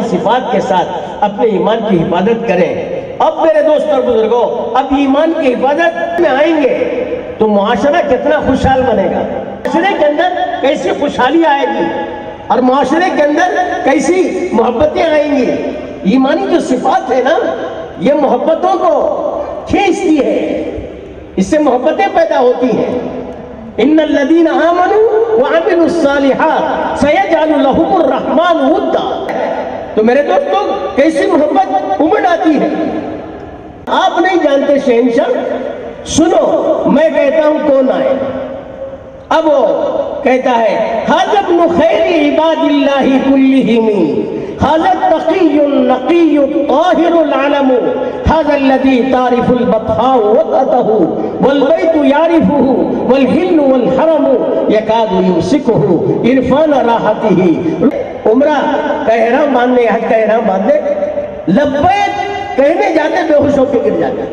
صفات کے ساتھ اپنے ایمان کی حفاظت کریں۔ اب میرے دوست اور بزرگوں، اب ایمان کی حفاظت میں آئیں گے تو معاشرہ کتنا خوشحال بنے گا، معاشرے کے اندر کیسی خوشحالی آئے گی اور معاشرے کے اندر کیسی محبتیں آئیں گی۔ ایمانی جو صفات ہے نا، یہ محبتوں کو کھینچتی ہے، اس سے محبتیں پیدا ہوتی ہیں۔ ان الذین آمنوا وعملوا الصالحات سیجعل لهم الرحمن ودا۔ تو میرے دوستوں، کیسی محبت امڑ آتی ہے۔ آپ نہیں جانتے شہنشاہ، سنو میں کہتا ہوں کون آئے۔ اب وہ کہتا ہے ھذا ابن خیر عباد اللہ کلہم، ھذا التقی النقی الطاہر العلم، ھذا الذی تعرف البطحاء وطأتہ والبیت یعرفہ والحل والحرم یکاد یمسکہ عرفان راحتہ۔ عمرہ کا احرام باندھنے، حج کا احرام باندھنے، لبیک کہنے جاتے بے ہوش ہو کے گر جاتے،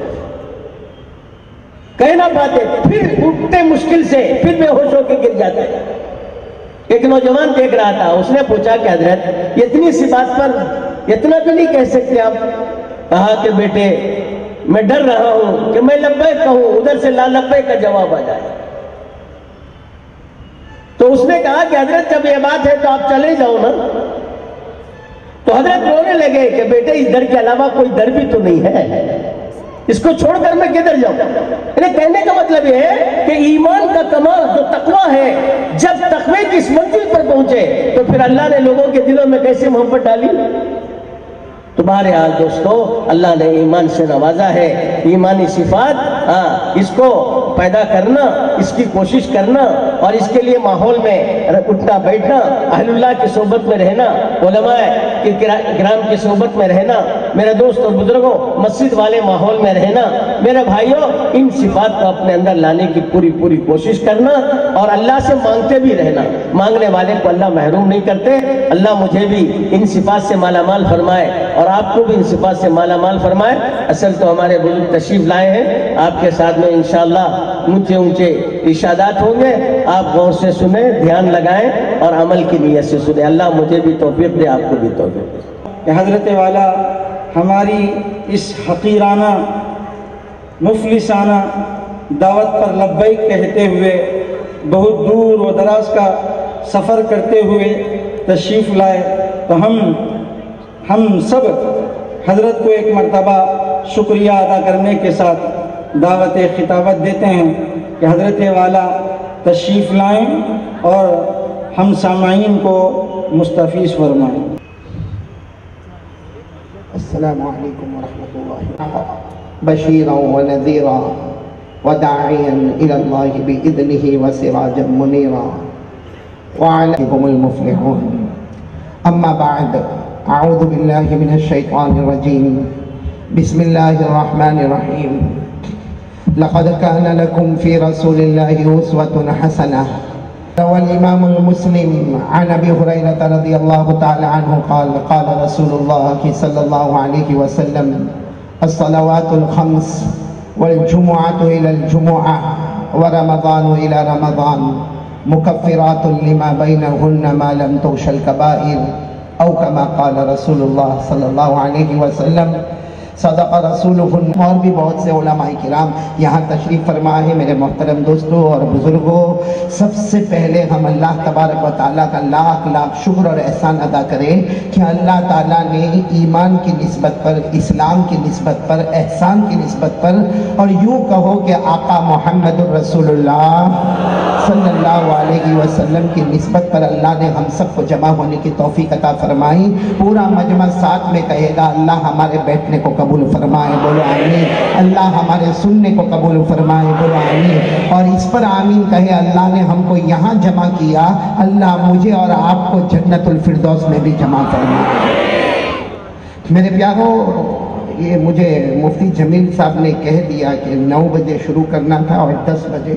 کہنا پاتے، پھر اٹھتے مشکل سے، پھر بے ہوش ہو کے گر جاتے۔ ایک نوجوان دیکھ رہا تھا، اس نے پوچھا کہ حضرت اتنی سی بات پر اتنا بھی نہیں کہہ سکتے آپ؟ کہا کہ بیٹے میں ڈر رہا ہوں کہ میں لبیک کہوں، ادھر سے لا لبیک کا جواب آ جائے۔ تو اس نے کہا کہ حضرت جب یہ بات ہے تو آپ چلے جاؤ نا۔ تو حضرت رونے لگے کہ بیٹے اس در کے علاوہ کوئی در بھی تو نہیں ہے، اس کو چھوڑ کر میں کدھر جاؤں؟ یعنی کہنے کا مطلب یہ ہے کہ ایمان کا کمال جو تقویٰ ہے، جب تقوی کی اس منزل پر پہنچے تو پھر اللہ نے لوگوں کے دلوں میں کیسے محبت ڈالی۔ تو بہرحال دوستو، اللہ نے ایمان سے نوازا ہے، ایمانی صفات اس کو پیدا کرنا، اس کی کوشش کرنا، اور اس کے لیے ماحول میں اٹھنا بیٹھنا، اہل اللہ کی صحبت میں رہنا، علماء کرام کی صحبت میں رہنا، میرے دوست اور بزرگوں مسجد والے ماحول میں رہنا، میرے بھائیوں ان صفات کو اپنے اندر لانے کی پوری کوشش کرنا، اور اللہ سے مانگتے بھی رہنا۔ مانگنے والے کو اللہ محروم نہیں کرتے۔ اللہ مجھے بھی ان صفات سے مالا مال فرمائے اور آپ کو بھی ان صفات سے مالا مال فرمائے۔ اصل تو ہمارے بزرگ تشریف لائے ہیں، آپ کے ساتھ میں انشاءاللہ اونچے ارشادات ہوں گے، آپ غور سے سنیں، دھیان لگائیں اور عمل کی نیت سے سنیں۔ اللہ مجھے بھی توفیق دے، آپ کو بھی توفیق دے کہ حضرت والا ہماری اس حقیرانہ مفلسانہ دعوت پر لبیک کہتے ہوئے بہت دور و دراز کا سفر کرتے ہوئے تشریف لائے، تو ہم سب حضرت کو ایک مرتبہ شکریہ ادا کرنے کے ساتھ دعوت خطابت دیتے ہیں کہ حضرت والا تشریف لائیں اور ہم سامعین کو مستفیض فرمائیں۔ السلام علیکم ورحمۃ اللہ، بشیرا ونذیرا وداعیا الی اللہ بإذنہ وسراجا منیرا وعلیکم المفلحون۔ اما بعد، اعوذ باللہ من الشیطان الرجیم، بسم اللہ الرحمن الرحیم۔ لقد كان لكم في رسول الله أسوة حسنة۔ والإمام المسلم عن أبي هريرة رضي الله تعالى عنه قال قال رسول الله صلى الله عليه وسلم الصلوات الخمس والجمعة إلى الجمعة ورمضان إلى رمضان مكفرات لما بينهن ما لم تغش الكبائر أو كما قال رسول الله صلى الله عليه وسلم۔ صدق رسولہ۔ اور بھی بہت سے علماء کرام یہاں تشریف فرما ہے۔ میرے محترم دوستوں اور بزرگوں، سب سے پہلے ہم اللہ تبارک و تعالیٰ کا لاکھ شکر اور احسان ادا کریں کہ اللہ تعالیٰ نے ایمان کی نسبت پر، اسلام کی نسبت پر، احسان کی نسبت پر، اور یوں کہو کہ آقا محمد الرسول اللہ صلی اللہ علیہ وسلم کی نسبت پر اللہ نے ہم سب کو جمع ہونے کی توفیق عطا فرمائی۔ پورا مجمع ساتھ میں کہے گا اللہ ہمارے بیٹھنے کو قبول فرمائے، بولو آمین۔ اللہ ہمارے سننے کو قبول فرمائے، بولو آمین۔ اور اس پر آمین کہے اللہ نے ہم کو یہاں جمع کیا، اللہ مجھے اور آپ کو جنت الفردوس میں بھی جمع فرمائے۔ میرے پیاروں، یہ مجھے مفتی جمیل صاحب نے کہہ دیا کہ 9 بجے شروع کرنا تھا اور 10 بجے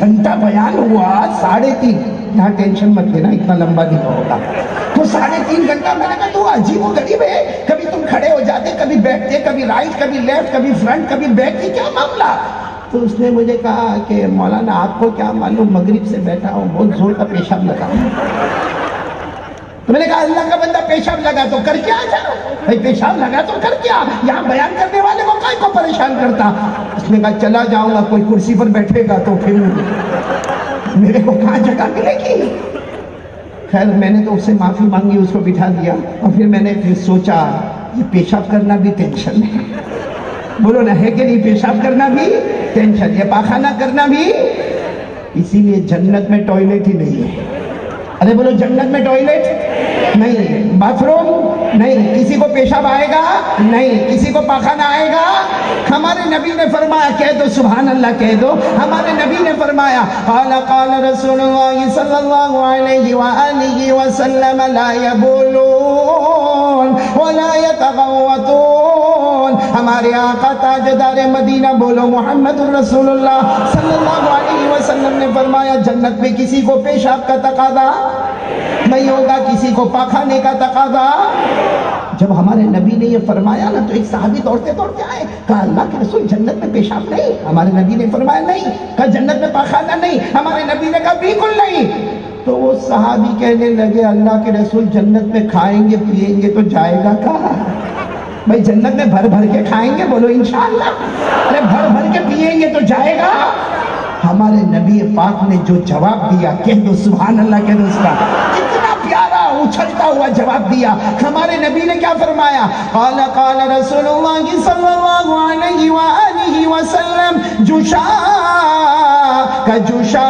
گھنٹہ بیان ہوا، 3.5، یہاں ٹینشن مت لینا اتنا لمبا نہیں ہوگا، تو 3.5 گھنٹہ میں نے کہا تو عجیب و غریب ہے، کبھی تم کھڑے ہو جاتے، کبھی بیٹھتے، کبھی رائٹ، کبھی لیفٹ، کبھی فرنٹ، کبھی بیک، یہ کیا معاملہ؟ تو اس نے مجھے کہا کہ مولانا آپ کو کیا معلوم، مغرب سے بیٹھا ہوں، بہت زور کا پیشاب لگا۔ تو میں نے کہا اللہ کا بندہ پیشاب لگا تو کر کیا جا، بھائی پیشاب لگا تو کر کیا، یہاں بیان کرنے والے کو کائیں کو پریشان کرتا؟ اس نے کہا چلا جاؤں گا، کوئی کرسی پر بیٹھے گا تو پھر میرے کو کہاں جگہ ملے گی؟ خیر میں نے تو اس سے معافی مانگی، اس کو بٹھا دیا، اور پھر میں نے سوچا یہ پیشاب کرنا بھی ٹینشن ہے، بولو نہ ہے کہ نہیں، پیشاب کرنا بھی ٹینشن، یہ پاخانہ کرنا بھی، اسی لیے جنت میں ٹوائلٹ ہی نہیں ہے۔ ارے بولو جنت میں ٹوائلٹ نہیں، باتھ روم نہیں، کسی کو پیشاب آئے گا نہیں، کسی کو پاخانہ آئے گا۔ ہمارے نبی نے فرمایا، کہہ دو سبحان اللہ کہہ دو، ہمارے نبی نے فرمایا قال قال رسول اللہ صلی اللہ علیہ وآلہ وسلم لا یبولون ولا یتغوطون۔ ہمارے آقا تاجدار مدینہ بولو محمد الرسول اللہ صلی اللہ علیہ وسلم نے فرمایا جنت میں کسی کو پیشاب کا تقاضا نہیں ہوگا، کسی کو پاخانے کا تقاضا۔ جب ہمارے نبی نے یہ فرمایا نا تو ایک صحابی دوڑتے دوڑتے آئے، کہا اللہ کے رسول جنت میں پیشاب نہیں؟ ہمارے نبی نے فرمایا نہیں۔ کہا جنت میں پاخانہ نہیں؟ ہمارے نبی نے کہا بالکل نہیں۔ تو وہ صحابی کہنے لگے اللہ کے رسول جنت میں کھائیں گے پیئیں گے تو جائے گا کہاں؟ بھائی جنت میں بھر بھر کے کھائیں گے، بولو انشاءاللہ، ارے بھر بھر کے پیئیں گے تو جائے گا۔ ہمارے نبی پاک نے جو جواب دیا، کہہ دو سبحان اللہ کہہ دو، اس کا اتنا پیارا اچھلتا ہوا جواب دیا۔ ہمارے نبی نے کیا فرمایا؟ قال قال رسول اللہ صلی اللہ علیہ وآلہ وسلم جوشا کا جوشا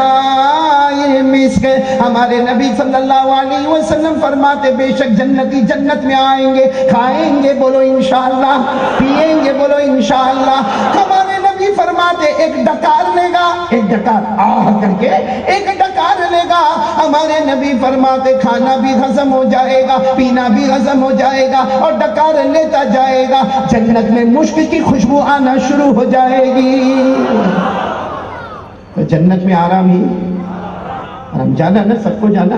مسک۔ ہمارے نبی صلی اللہ علیہ وسلم فرماتے بے شک جنتی جنت میں آئیں گے، کھائیں گے بولو انشاءاللہ، پیئیں گے بولو انشاءاللہ۔ ہمارے نبی فرماتے ایک ڈکار لے گا، ایک ڈکار آہ کر کے ایک ڈکار لے گا۔ ہمارے نبی فرماتے کھانا بھی ہضم ہو جائے گا، پینا بھی ہضم ہو جائے گا، اور ڈکار لیتا جائے گا، جنت میں مشک کی خوشبو آنا شروع ہو جائے گی۔ تو جنت میں آرام ہی آرام، جانا نا سب کو جانا۔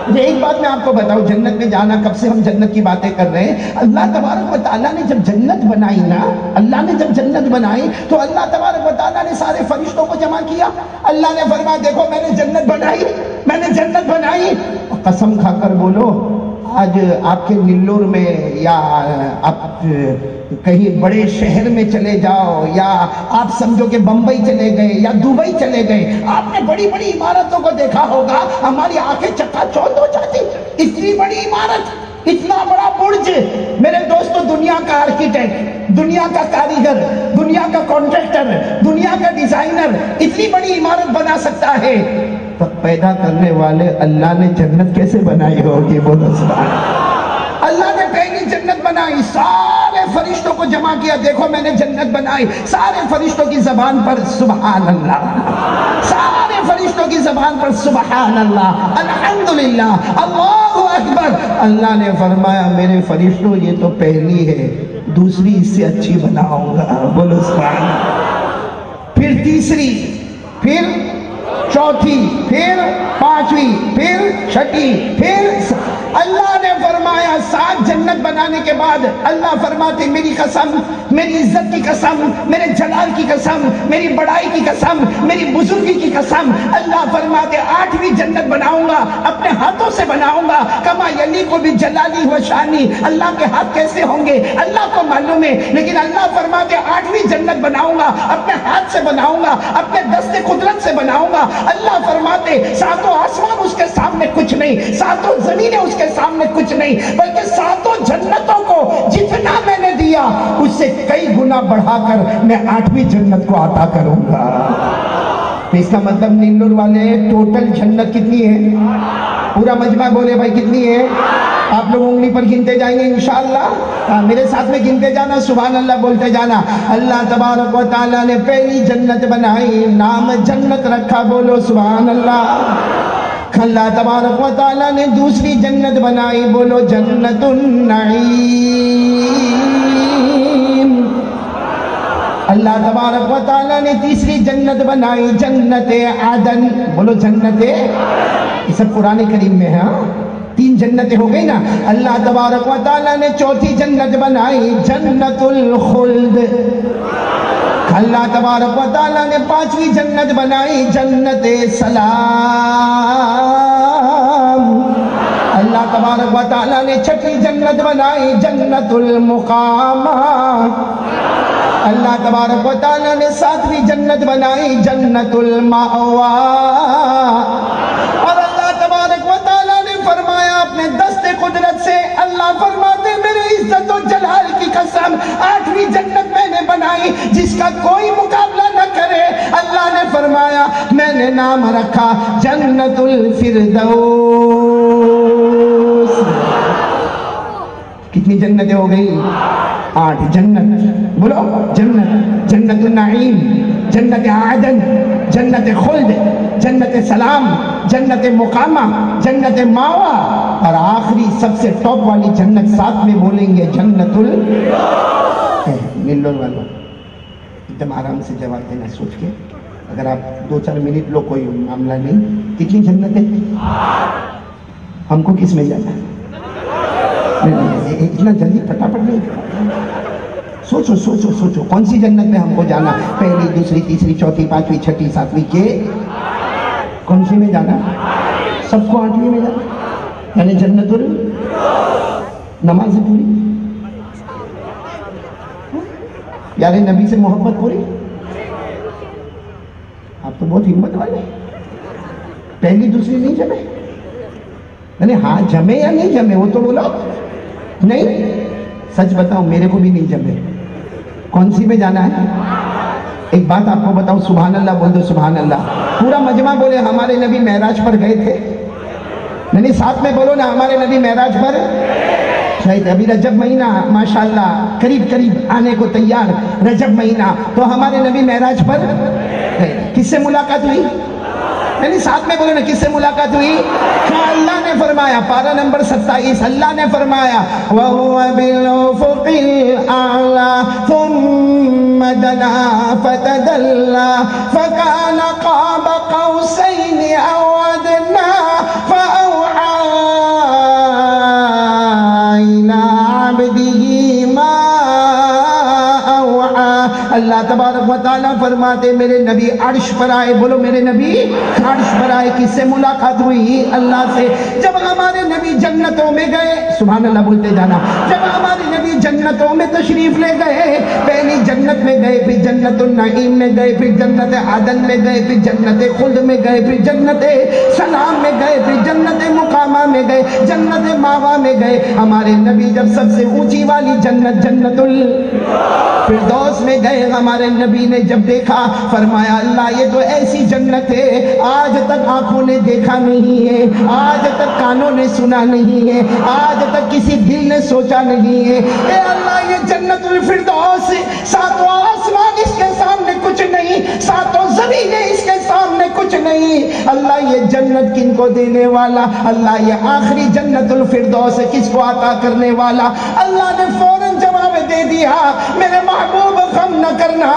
مجھے ایک بات میں آپ کو بتاؤں، جنت میں جانا کب سے ہم جنت کی باتیں کر رہے ہیں؟ اللہ تبارک و تعالیٰ نے جب جنت بنائی نا، اللہ نے جب جنت بنائی تو اللہ تبارک و تعالیٰ نے سارے فرشتوں کو جمع کیا۔ اللہ نے فرمایا دیکھو میں نے جنت بنائی، میں نے جنت بنائی۔ قسم کھا کر بولو آج آپ کے نلور میں یا آپ کہیں بڑے شہر میں چلے جاؤ، یا آپ سمجھو کہ بمبئی چلے گئے یا دبئی چلے گئے، آپ نے بڑی بڑی عمارتوں کو دیکھا ہوگا، ہماری آنکھیں چکا چوندھ ہو جاتی۔ اتنی بڑی عمارت، اتنا بڑا برج، میرے دوستو دنیا کا آرکیٹیکٹ، دنیا کا کاریگر، دنیا کا کانٹریکٹر، دنیا کا ڈیزائنر اتنی بڑی عمارت بنا سکتا ہے، تو پیدا کرنے والے اللہ نے جنت کیسے بنائی ہوگی؟ بولو سبحان اللہ۔ اللہ نے پہلی جنت بنائی، سارے فرشتوں کو جمع کیا، دیکھو میں نے جنت بنائی، سارے فرشتوں کی زبان پر سبحان اللہ، سارے فرشتوں کی زبان پر سبحان اللہ، الحمدللہ، اللہ اکبر۔ اللہ نے فرمایا میرے فرشتوں یہ تو پہلی ہے، دوسری اس سے اچھی بناؤں گا، بولو سبحان اللہ۔ پھر تیسری، پھر چوتھی، پھر پانچویں، پھر چھٹی، پھر اللہ نے فرمایا 7 جنت بنانے کے بعد اللہ فرماتے میری قسم، میری عزت کی قسم، میرے جلال کی قسم، میری بڑائی کی قسم، میری بزرگی کی قسم، اللہ فرماتے 8ویں جنت بناؤں گا، اپنے ہاتھوں سے بناؤں گا، کما یلیق بجلالی و شانی۔ اللہ کے ہاتھ کیسے ہوں گے اللہ کو معلوم ہے، لیکن اللہ فرماتے 8ویں جنت بناؤں گا، اپنے ہاتھ سے بناؤں گا، اپنے دست قدرت سے بناؤں گا۔ اللہ فرماتے 7 آسمان اس کے سامنے کچھ نہیں، 7 زمینیں اس کے سامنے کچھ نہیں، بلکہ 7 جنتوں کو جتنا میں نے دیا اس سے کئی گنا بڑھا کر میں 8ویں جنت کو عطا کروں گا۔ تو اس کا مطلب نیلور والے ٹوٹل جنت کتنی ہے؟ پورا مجمع بولے بھائی کتنی ہے؟ آپ لوگ انگلی پر گنتے جائیں گے انشاءاللہ، میرے ساتھ میں گنتے جانا، سبحان اللہ بولتے جانا۔ اللہ تبارک و تعالیٰ نے پہلی جنت بنائی، نام جنت رکھا، بولو سبحان اللہ۔ اللہ تبارک و تعالیٰ نے دوسری جنت بنائی، بولو جنت النعیم۔ اللہ تبارک و تعالیٰ نے تیسری جنت بنائی جنت عدن. بولو جنت، یہ سب قرآن کریم میں ہے. 3 جنتیں ہو گئی نا. اللہ تبارک و تعالیٰ نے چوتھی جنت بنائی جنت الخلد. اللہ تبارک و تعالیٰ نے 5ویں جنت بنائی جنت سلام. اللہ تبارک و تعالیٰ نے 6ویں جنت بنائی جنت المقامہ. اللہ تبارک و تعالیٰ نے 7ویں جنت بنائی جنت المأوا. اور اللہ تبارک و تعالیٰ نے فرمایا اپنے دست قدرت سے، اللہ فرماتے میرے عزت و جلال کی قسم 8ویں جنت میں نے بنائی جس کا کوئی مقابلہ نہ کرے. اللہ نے فرمایا میں نے نام رکھا جنت الفردوس. کتنی جنتیں ہو گئی؟ 8 جنت. بولو جنت، جنت النعیم، جنت عدن، جنت خلد، جنت سلام، جنت مقامہ، جنت ماوا، اور آخری سب سے ٹاپ والی جنت 7 میں بولیں گے جنت ملو والو. ایک دم آرام سے جواب دینا سوچ کے. اگر آپ 2-4 منٹ لو کوئی معاملہ نہیں. کتنی جنتیں؟ ہم کو کس میں جانا ہے؟ اتنا جلدی پٹاپٹ نہیں. سوچو سوچو سوچو کون سی جنت میں ہم کو جانا؟ 1، 2، 3، 4، 5، 6، 7 کے کون سی میں جانا؟ سب کو 8ویں میں جانا، یعنی جنت نماز پوری، پیارے نبی سے محبت پوری. آپ تو بہت ہمت والے. 1، 2 نہیں جمے، یعنی ہاں جمے یا نہیں جمے وہ تو بولو. نہیں سچ بتاؤ میرے کو بھی نہیں جمے. کون سی میں جانا ہے؟ ایک بات آپ کو بتاؤں، سبحان اللہ بول دو سبحان اللہ. پورا مجمع بولے ہمارے نبی معراج پر گئے تھے. نہیں ساتھ میں بولو نا ہمارے نبی معراج پر. شاید ابھی رجب مہینہ ماشاءاللہ قریب قریب آنے کو تیار. رجب مہینہ تو ہمارے نبی معراج پر گئے. کس سے ملاقات ہوئی؟ یعنی ساتھ میں بولو نا کس سے ملاقات ہوئی؟ اللہ نے فرمایا پارہ نمبر 27 اللہ نے فرمایا وَهُوَ بِالْأُفُقِ الْأَعْلَى ثُمَّ دَنَا فَتَدَلَّى فَكَانَ قَابَ قَوْسَيْنِ أَوْ أَدْنَى فَأَوْحَى إِلَىٰ عَبْدِهِ مَا أَوْحَى. اللہ تبارک و تعالیٰ فرماتے میرے نبی عرش پر آئے. بولو میرے نبی عرش پر آئے. کس سے ملاقات ہوئی؟ اللہ سے. جب ہمارے نبی جنتوں میں گئے، سبحان اللہ بولتے جانا، جب ہمارے نبی جنتوں میں تشریف لے گئے، پہلی جنت میں گئے، پھر جنت النعیم میں گئے، پھر جنت عدن میں گئے، پھر جنت خلد میں گئے، پھر جنت سلام میں گئے، پھر جنت مقامہ میں گئے، جنت ماوا میں گئے. ہمارے نبی جب سب سے اونچی والی جنت جنت الفردوس میں گئے، ہمارے نبی نے جب دیکھا فرمایا اللہ یہ تو ایسی جنت ہے آج تک آنکھوں نے دیکھا نہیں ہے، آج تک کانوں نے سنا نہیں ہے، آج تک کسی دل نے سوچا نہیں ہے. اے اللہ یہ جنت الفردوس 7 آسمان اس کے سامنے کچھ نہیں، 7 زمینیں اس کے سامنے کچھ نہیں. اللہ یہ جنت کن کو دینے والا؟ اللہ یہ آخری جنت الفردوس کس کو عطا کرنے والا؟ اللہ نے فوراً جواب دے دیا میرے محبوب غم نہ کرنا،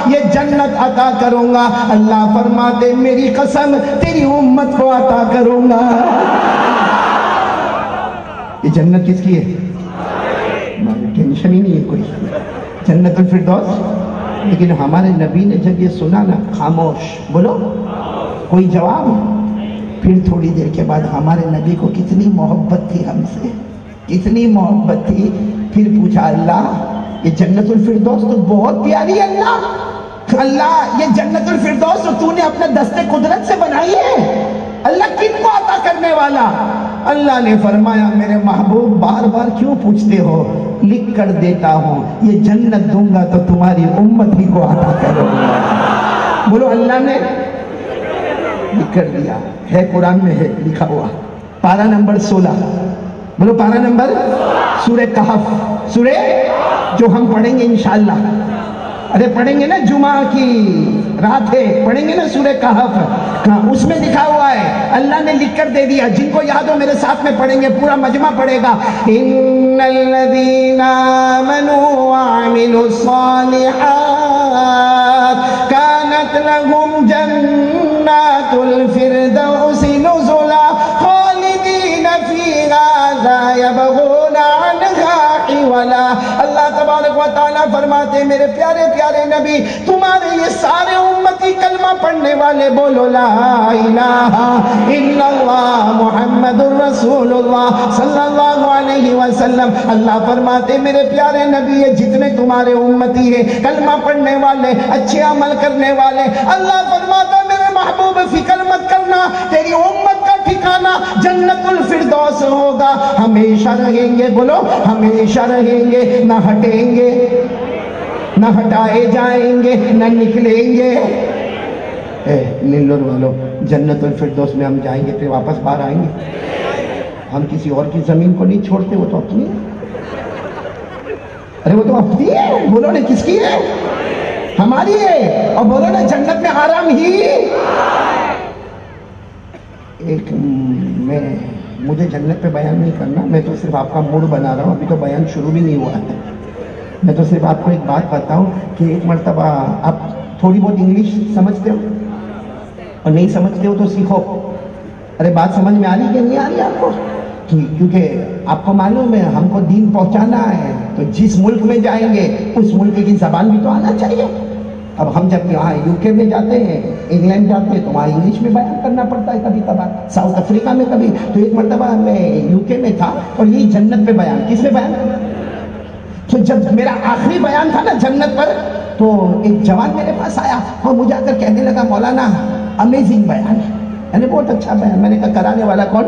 یہ جنت عطا کروں گا. اللہ فرماتے میری قسم تیری امت کو عطا کروں گا. یہ جنت کس کی ہے؟ ٹینشن ہی نہیں ہے کوئی. جنت الفردوس. لیکن ہمارے نبی نے جب یہ سنا نا خاموش. بولو کوئی جواب؟ پھر تھوڑی دیر کے بعد ہمارے نبی کو کتنی محبت تھی ہم سے، کتنی محبت تھی. پھر پوچھا اللہ یہ جنت الفردوس تو بہت پیاری ہے اللہ یہ جنت الفردوس تو تو نے اپنے دست قدرت سے بنائی ہے، اللہ کن کو عطا کرنے والا؟ اللہ نے فرمایا میرے محبوب بار بار کیوں پوچھتے ہو؟ لکھ کر دیتا ہوں یہ جنت دوں گا تو تمہاری امت ہی کو عطا کروں گا. بولو اللہ نے لکھ کر دیا ہے، قرآن میں ہے لکھا ہوا. پارہ نمبر 16. بولو پارہ نمبر سورہ کہف، سورہ جو ہم پڑھیں گے انشاءاللہ. ارے پڑھیں گے نا جمعہ کی رات ہے، پڑھیں گے نا سورہ کہف. اس میں لکھا ہوا ہے اللہ نے لکھ کر دے دیا. جن کو یاد ہو میرے ساتھ میں پڑھیں گے، پورا مجمع پڑھے گا. ان الذین آمنوا وعملوا الصالحات كانت لهم جنات الفردوس نزلا خالدين فيها لا يبغون عنها حولا. اللہ تبارک و تعالیٰ فرماتے میرے پیارے پیارے نبی تمہارے یہ سارے امتی کلمہ پڑھنے والے بولو لا الہ الا اللہ محمد الرسول اللہ صلی اللہ علیہ وسلم. اللہ فرماتے میرے پیارے نبی یہ جتنے تمہارے امتی ہیں کلمہ پڑھنے والے اچھے عمل کرنے والے اللہ فرماتا میرے محبوب فکر مت کرنا تیری امت کا ٹھکانہ جنت الفردوس ہوگا. ہمیشہ رہیں گے بولو ہمیشہ رہیں گے نہ ہٹیں گے نہ ہٹائے جائیں گے نہ نکلیں گے. نیلور والو جنت الفردوس میں ہم جائیں گے پھر واپس باہر آئیں گے. ہم کسی اور کی زمین کو نہیں چھوڑتے وہ تو اپنی ہے. ارے وہ تو اپنی ہے بولو نا کس کی ہے ہماری ہے. اور بولو نا جنت میں آرام ہی. ایک مجھے جنت پہ بیان نہیں کرنا میں تو صرف آپ کا موڈ بنا رہا ہوں ابھی تو بیان شروع بھی نہیں ہوا ہے. میں تو صرف آپ کو ایک بات بتاؤں کہ ایک مرتبہ آپ تھوڑی بہت انگلش سمجھتے ہو اور نہیں سمجھتے ہو تو سیکھو. ارے بات سمجھ میں آ رہی کہ نہیں آ رہی آپ کو؟ کیونکہ آپ کو معلوم ہے ہم کو دین پہنچانا ہے تو جس ملک میں جائیں گے اس ملک کی زبان بھی تو آنا چاہیے. اب ہم جب یہاں یو کے میں جاتے ہیں انگلینڈ جاتے ہیں تو وہاں انگلش میں بیان کرنا پڑتا ہے کبھی کبھار. ساؤتھ افریقہ میں کبھی تو ایک مرتبہ میں یو کے میں تھا اور یہی جنت پہ بیان کس میں بیان تو جب میرا آخری بیان تھا نا جنت پر تو ایک جوان میرے پاس آیا اور مجھے آ کر کہنے لگا مولانا امیزنگ بیان ہے یعنی بہت اچھا بیان. میں نے کہا کرانے والا کون؟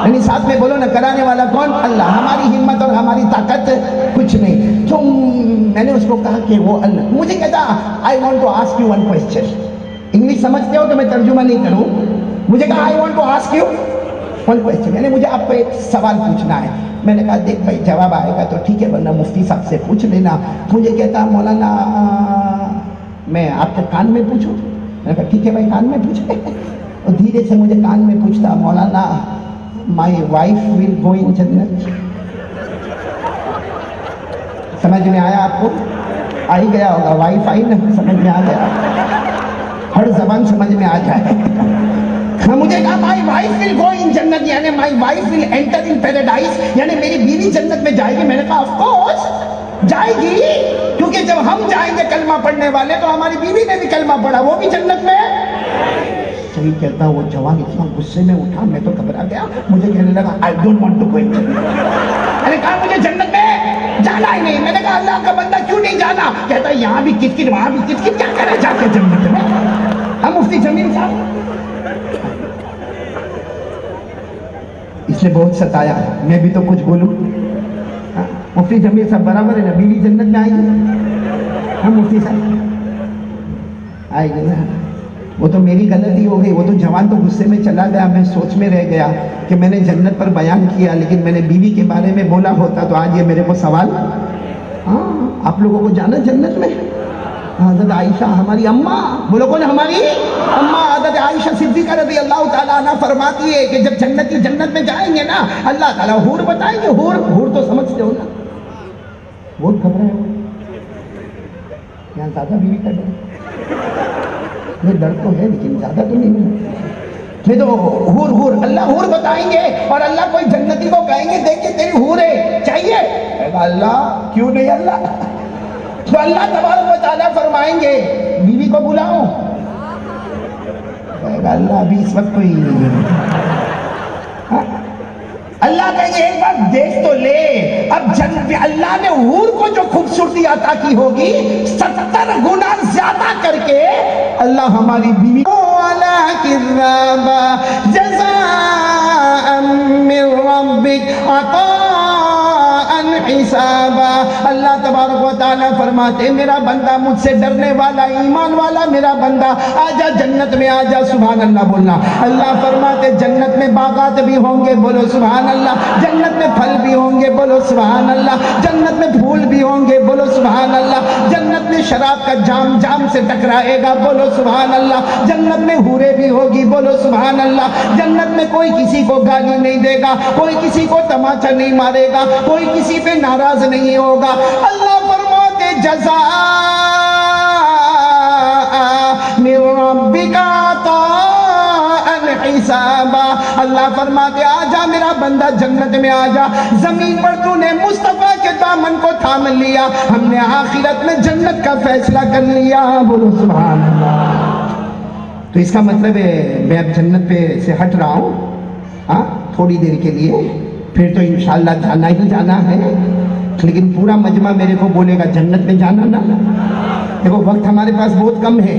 یعنی ساتھ میں بولو نا کرانے والا کون؟ اللہ. ہماری ہمت اور ہماری طاقت کچھ نہیں. تو میں نے اس کو کہا کہ وہ اللہ. مجھے کہتا I want to ask you one question. English سمجھتے ہو تو میں ترجمہ نہیں کروں. مجھے کہا I want to ask you one question یعنی مجھے آپ کو ایک سوال پوچھنا ہے. میں نے کہا دیکھ بھائی جواب آئے گا تو ٹھیک ہے ورنہ مفتی صاحب سے پوچھ لینا. مجھے کہتا مولانا میں آپ کے کان میں پوچھوں. میں نے کہا ٹھیک ہے بھائی کان میں پوچھے. اور دھیرے سے مجھے کان میں پوچھتا مولانا مائی وائف ول گو ان جنت. سمجھ میں آیا آپ کو؟ آ ہی گیا ہوگا وائف آئی نا سمجھ میں آ گیا. ہر زبان سمجھ میں آ جائے. مجھے کہا مائی وائف ول گو ان جنت یعنی my wife will enter in paradise یعنی میری بیوی جنت میں جائے گی. میں نے کہا آف کورس جائے گی کیونکہ جب ہم جائیں گے کلمہ پڑھنے والے تو ہماری بیوی نے بھی کلمہ پڑھا وہ بھی جنت میں. صحیح کہتا وہ جوان اتنا غصے میں اٹھا میں تو گھبرا گیا. مجھے کہنے لگا I don't want to go in جنت. میں نے کہا مجھے جنت میں جانا ہی نہیں. میں نے کہا اللہ کا بندہ کیوں نہیں جانا؟ کہتا یہاں بھی کٹ کٹ وہاں بھی کٹ کٹ کیا کرے جا کے جنت میں. ہم مفتی جمیل صاحب اس نے بہت ستایا میں بھی تو کچھ بولوں. مفتی جمیل صاحب برابر ہے نا بیوی جنت میں آئے گی. ہم مفتی صاحب آئے گی نا. وہ تو میری غلطی ہو گئی. وہ تو جوان تو غصے میں چلا گیا. میں سوچ میں رہ گیا کہ میں نے جنت پر بیان کیا لیکن میں نے بیوی کے بارے میں بولا ہوتا تو آج یہ میرے کو سوال. ہاں آپ لوگوں کو جانا جنت میں. حضرت عائشہ ہماری اماں بولو کون ہماری اماں حضرت عائشہ صدیقہ رضی اللہ تعالیٰ عنہ فرماتی ہے کہ جب جنتی جنت میں جائیں گے نا اللہ تعالیٰ حور بتائیں گے. حور تو سمجھتے ہو نا بہت گھبرائے ہو یہاں زیادہ بیوی کا ڈر. یہ ڈر تو ہے لیکن زیادہ تو نہیں ملا. میں تو حور اللہ حور بتائیں گے اور اللہ کوئی جنتی کو کہیں گے دیکھ کے تیری حور ہے چاہیے. اللہ کیوں نہیں اللہ. تو اللہ تبارک و تعالیٰ فرمائیں گے بیوی کو بلاؤ. اللہ ابھی اس وقت کوئی اللہ کہیں گے ایک بار دیکھ تو لے. اب اللہ نے حور کو جو خوبصورتی عطا کی ہوگی 70 گنا زیادہ کر کے اللہ ہماری بیوی جزاء من ربک عطاء حسابا. اللہ تبارک و تعالیٰ فرماتے میرا بندہ مجھ سے ڈرنے والا ایمان والا میرا بندہ آجا جنت میں آجا. سبحان اللہ بولنا. اللہ فرماتے جنت میں باغات بھی ہوں گے بولو سبحان اللہ. جنت میں پھل بھی ہوں گے بولو سبحان اللہ. جنت میں پھول بھی ہوں گے بولو سبحان اللہ. جنت میں شراب کا جام سے ٹکرائے گا بولو سبحان اللہ. جنت میں حوریں بھی ہوگی بولو سبحان اللہ. جنت میں کوئی کسی کو گالی نہیں دے گا کوئی کسی کو تماچا نہیں مارے گا کوئی کسی پہ ناراض نہیں ہوگا. اللہ فرماتے جزاء حسابا. اللہ فرماتے آ جا میرا بندہ جنت میں آ جا. زمین پر تو نے مصطفیٰ کے دامن کو تھام لیا, ہم نے آخرت میں جنت کا فیصلہ کر لیا. بولو سبحان اللہ. تو اس کا مطلب ہے میں اب جنت پہ سے ہٹ رہا ہوں ہاں تھوڑی دیر کے لیے, پھر تو انشاءاللہ جانا ہی جانا ہے. لیکن پورا مجمع میرے کو بولے گا جنت میں جانا نا. دیکھو وقت ہمارے پاس بہت کم ہے,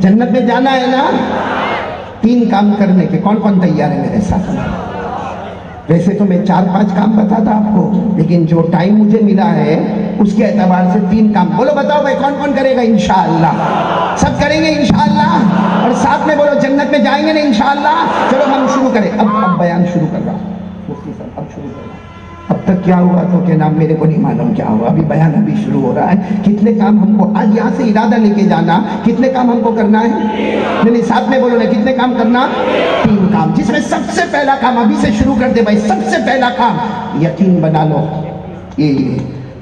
جنت میں جانا ہے نا. 3 کام کرنے کے کون کون تیار ہے میرے ساتھ؟ ویسے تو میں 4-5 کام بتاتا آپ کو, لیکن جو ٹائم مجھے ملا ہے اس کے اعتبار سے 3 کام. بولو بتاؤ بھائی کون کون کرے گا؟ انشاءاللہ سب کریں گے انشاءاللہ. اور ساتھ میں بولو جنت میں جائیں گے نا انشاءاللہ. چلو ہم شروع کریں. اب بیان شروع کر رہا ہوں مفتی صاحب, اب شروع کر رہا ہوں. اب تک کیا ہوا تو کہ نام میرے کو نہیں معلوم کیا ہوا. ابھی بیان ابھی شروع ہو رہا ہے. کتنے کام ہم کو آج یہاں سے ارادہ لے کے جانا, کتنے کام ہم کو کرنا ہے؟ نہیں ساتھ میں بولو نا کتنے کام کرنا؟ 3 کام. جس میں سب سے پہلا کام ابھی سے شروع کر دے بھائی. سب سے پہلا کام یقین بنا لو. یہ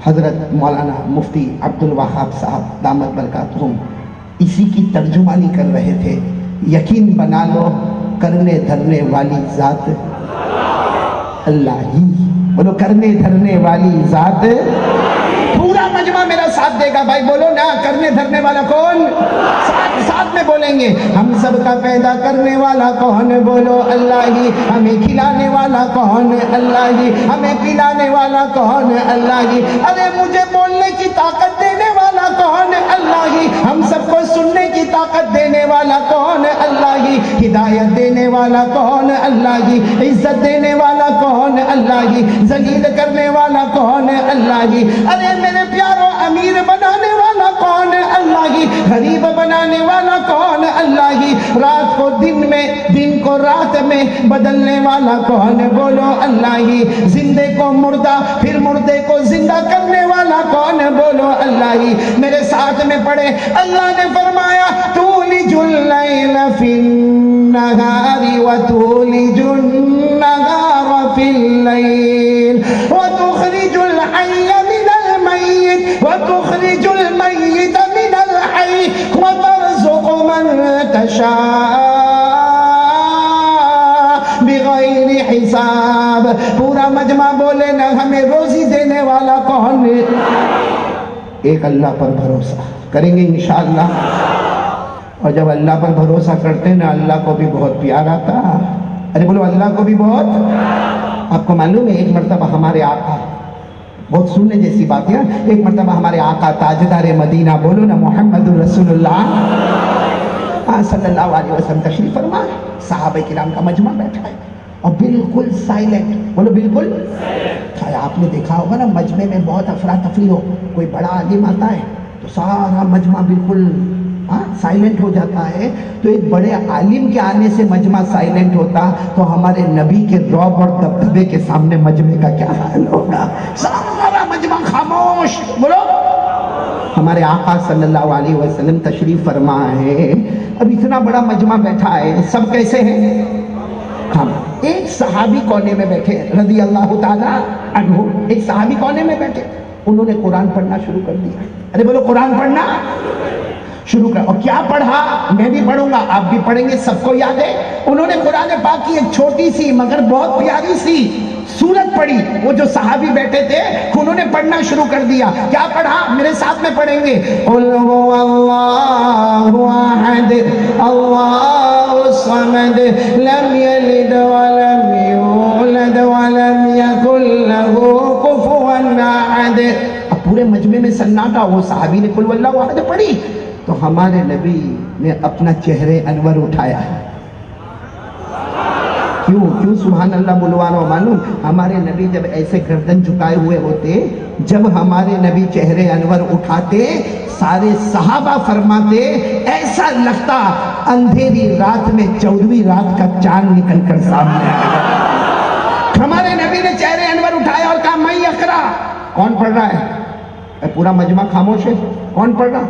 حضرت مولانا مفتی عبد الوہاب صاحب دامت برکاتہم اسی کی ترجمانی کر رہے تھے. یقین بنا لو کرنے دھرنے والی ذات اللہ ہی. بولو کرنے دھرنے والی ذات. پورا مجمع میرا ساتھ دے گا بھائی. بولو نا کرنے دھرنے والا کون؟ ساتھ میں بولیں گے. ہم سب کا پیدا کرنے والا کون؟ بولو اللہ ہی. ہمیں کھلانے والا کون؟ اللہ ہی. ہمیں پلانے والا کون؟ اللہ ہی. ارے مجھے بولنے کی طاقت دینے والا کون؟ اللہ ہی. ہم سب کو سننے کی طاقت دینے والا کون؟ اللہ ہی. ہدایت دینے والا کون؟ اللہ ہی. عزت دینے والا کون؟ اللہ ہی. ذلیل کرنے والا کون؟ اللہ ہی. ارے میرے پیاروں امیر بنانے والا کون؟ اللہ ہی. غریب بنانے والا کون؟ اللہ ہی. رات کو دن میں, دن کو رات میں بدلنے والا کون؟ بولو اللہ ہی. زندے کو مردہ پھر مردے کو زندہ کرنے والا کون؟ بولو اللہ ہی. میرے ساتھ میں پڑھے. اللہ نے فرمایا تولج اللیل فی النہار وتولج النہار فی اللیل وتخرج الحی من المیت وتخرج المیت من الحی وترزق من تشاء بغیر حساب. پورا مجمع بولے نا ہمیں روزی دینے والا کون؟ ایک اللہ پر بھروسہ کریں گے انشاءاللہ. اور جب اللہ پر بھروسہ کرتے نا اللہ کو بھی بہت پیار آتا. ارے بولو اللہ کو بھی بہت. آپ کو معلوم ہے ایک مرتبہ ہمارے آقا, بہت سننے جیسی بات ہے, ایک مرتبہ ہمارے آقا تاجدار مدینہ بولو نا محمد رسول اللہ صلی اللہ علیہ وسلم تشریف فرما. صحابہ کرام کا مجمع بیٹھا ہے اور بالکل سائلنٹ. بولو بالکل. آپ نے دیکھا ہوگا نا مجمع میں بہت افراتفری ہو, کوئی بڑا عالم آتا ہے تو سارا مجمع بالکل سائلنٹ ہو جاتا ہے. تو ایک بڑے عالم کے آنے سے مجمع سائلنٹ ہوتا تو ہمارے نبی کے رعب اور دبدبے کے سامنے مجمع کا کیا حال ہوگا؟ سارا مجمع خاموش. بولو. ہمارے آقا صلی اللہ علیہ وسلم تشریف فرما ہے. اب اتنا بڑا مجمع بیٹھا ہے, سب کیسے ہیں؟ ہم ایک صحابی کونے میں بیٹھے رضی اللہ تعالیٰ عنہ. ایک صحابی کونے میں بیٹھے, انہوں نے قرآن پڑھنا شروع کر دیا. ارے بولو قرآن پڑھنا شروع کر. اور کیا پڑھا؟ میں بھی پڑھوں گا, آپ بھی پڑھیں گے, سب کو یاد ہے. انہوں نے قرآن پاک کی ایک چھوٹی سی مگر بہت پیاری سی سورت پڑھی. وہ جو صحابی بیٹھے تھے انہوں نے پڑھنا شروع کر دیا. کیا پڑھا؟ میرے ساتھ میں پڑھیں گے. قل هو اللہ احد اللہ الصمد لم یلد ولم یولد ولم یکن له کفوا احد. اب پورے مجمع میں سناٹا. وہ صحابی نے قل اللہ احد پڑھی تو ہمارے نبی نے اپنا چہرے انور اٹھایا. کیوں سبحان اللہ بلوا رہا ہو معلوم؟ ہمارے نبی جب ایسے گردن جھکائے ہوئے ہوتے, جب ہمارے نبی چہرے انور اٹھاتے سارے صحابہ فرماتے ایسا لگتا اندھیری رات میں 14ویں رات کا چاند نکل کر سامنے آیا. ہمارے نبی نے چہرے انور اٹھایا اور کہا میں اقرا. کون پڑھ رہا ہے؟ پورا مجمع خاموش ہے. کون پڑھ رہا؟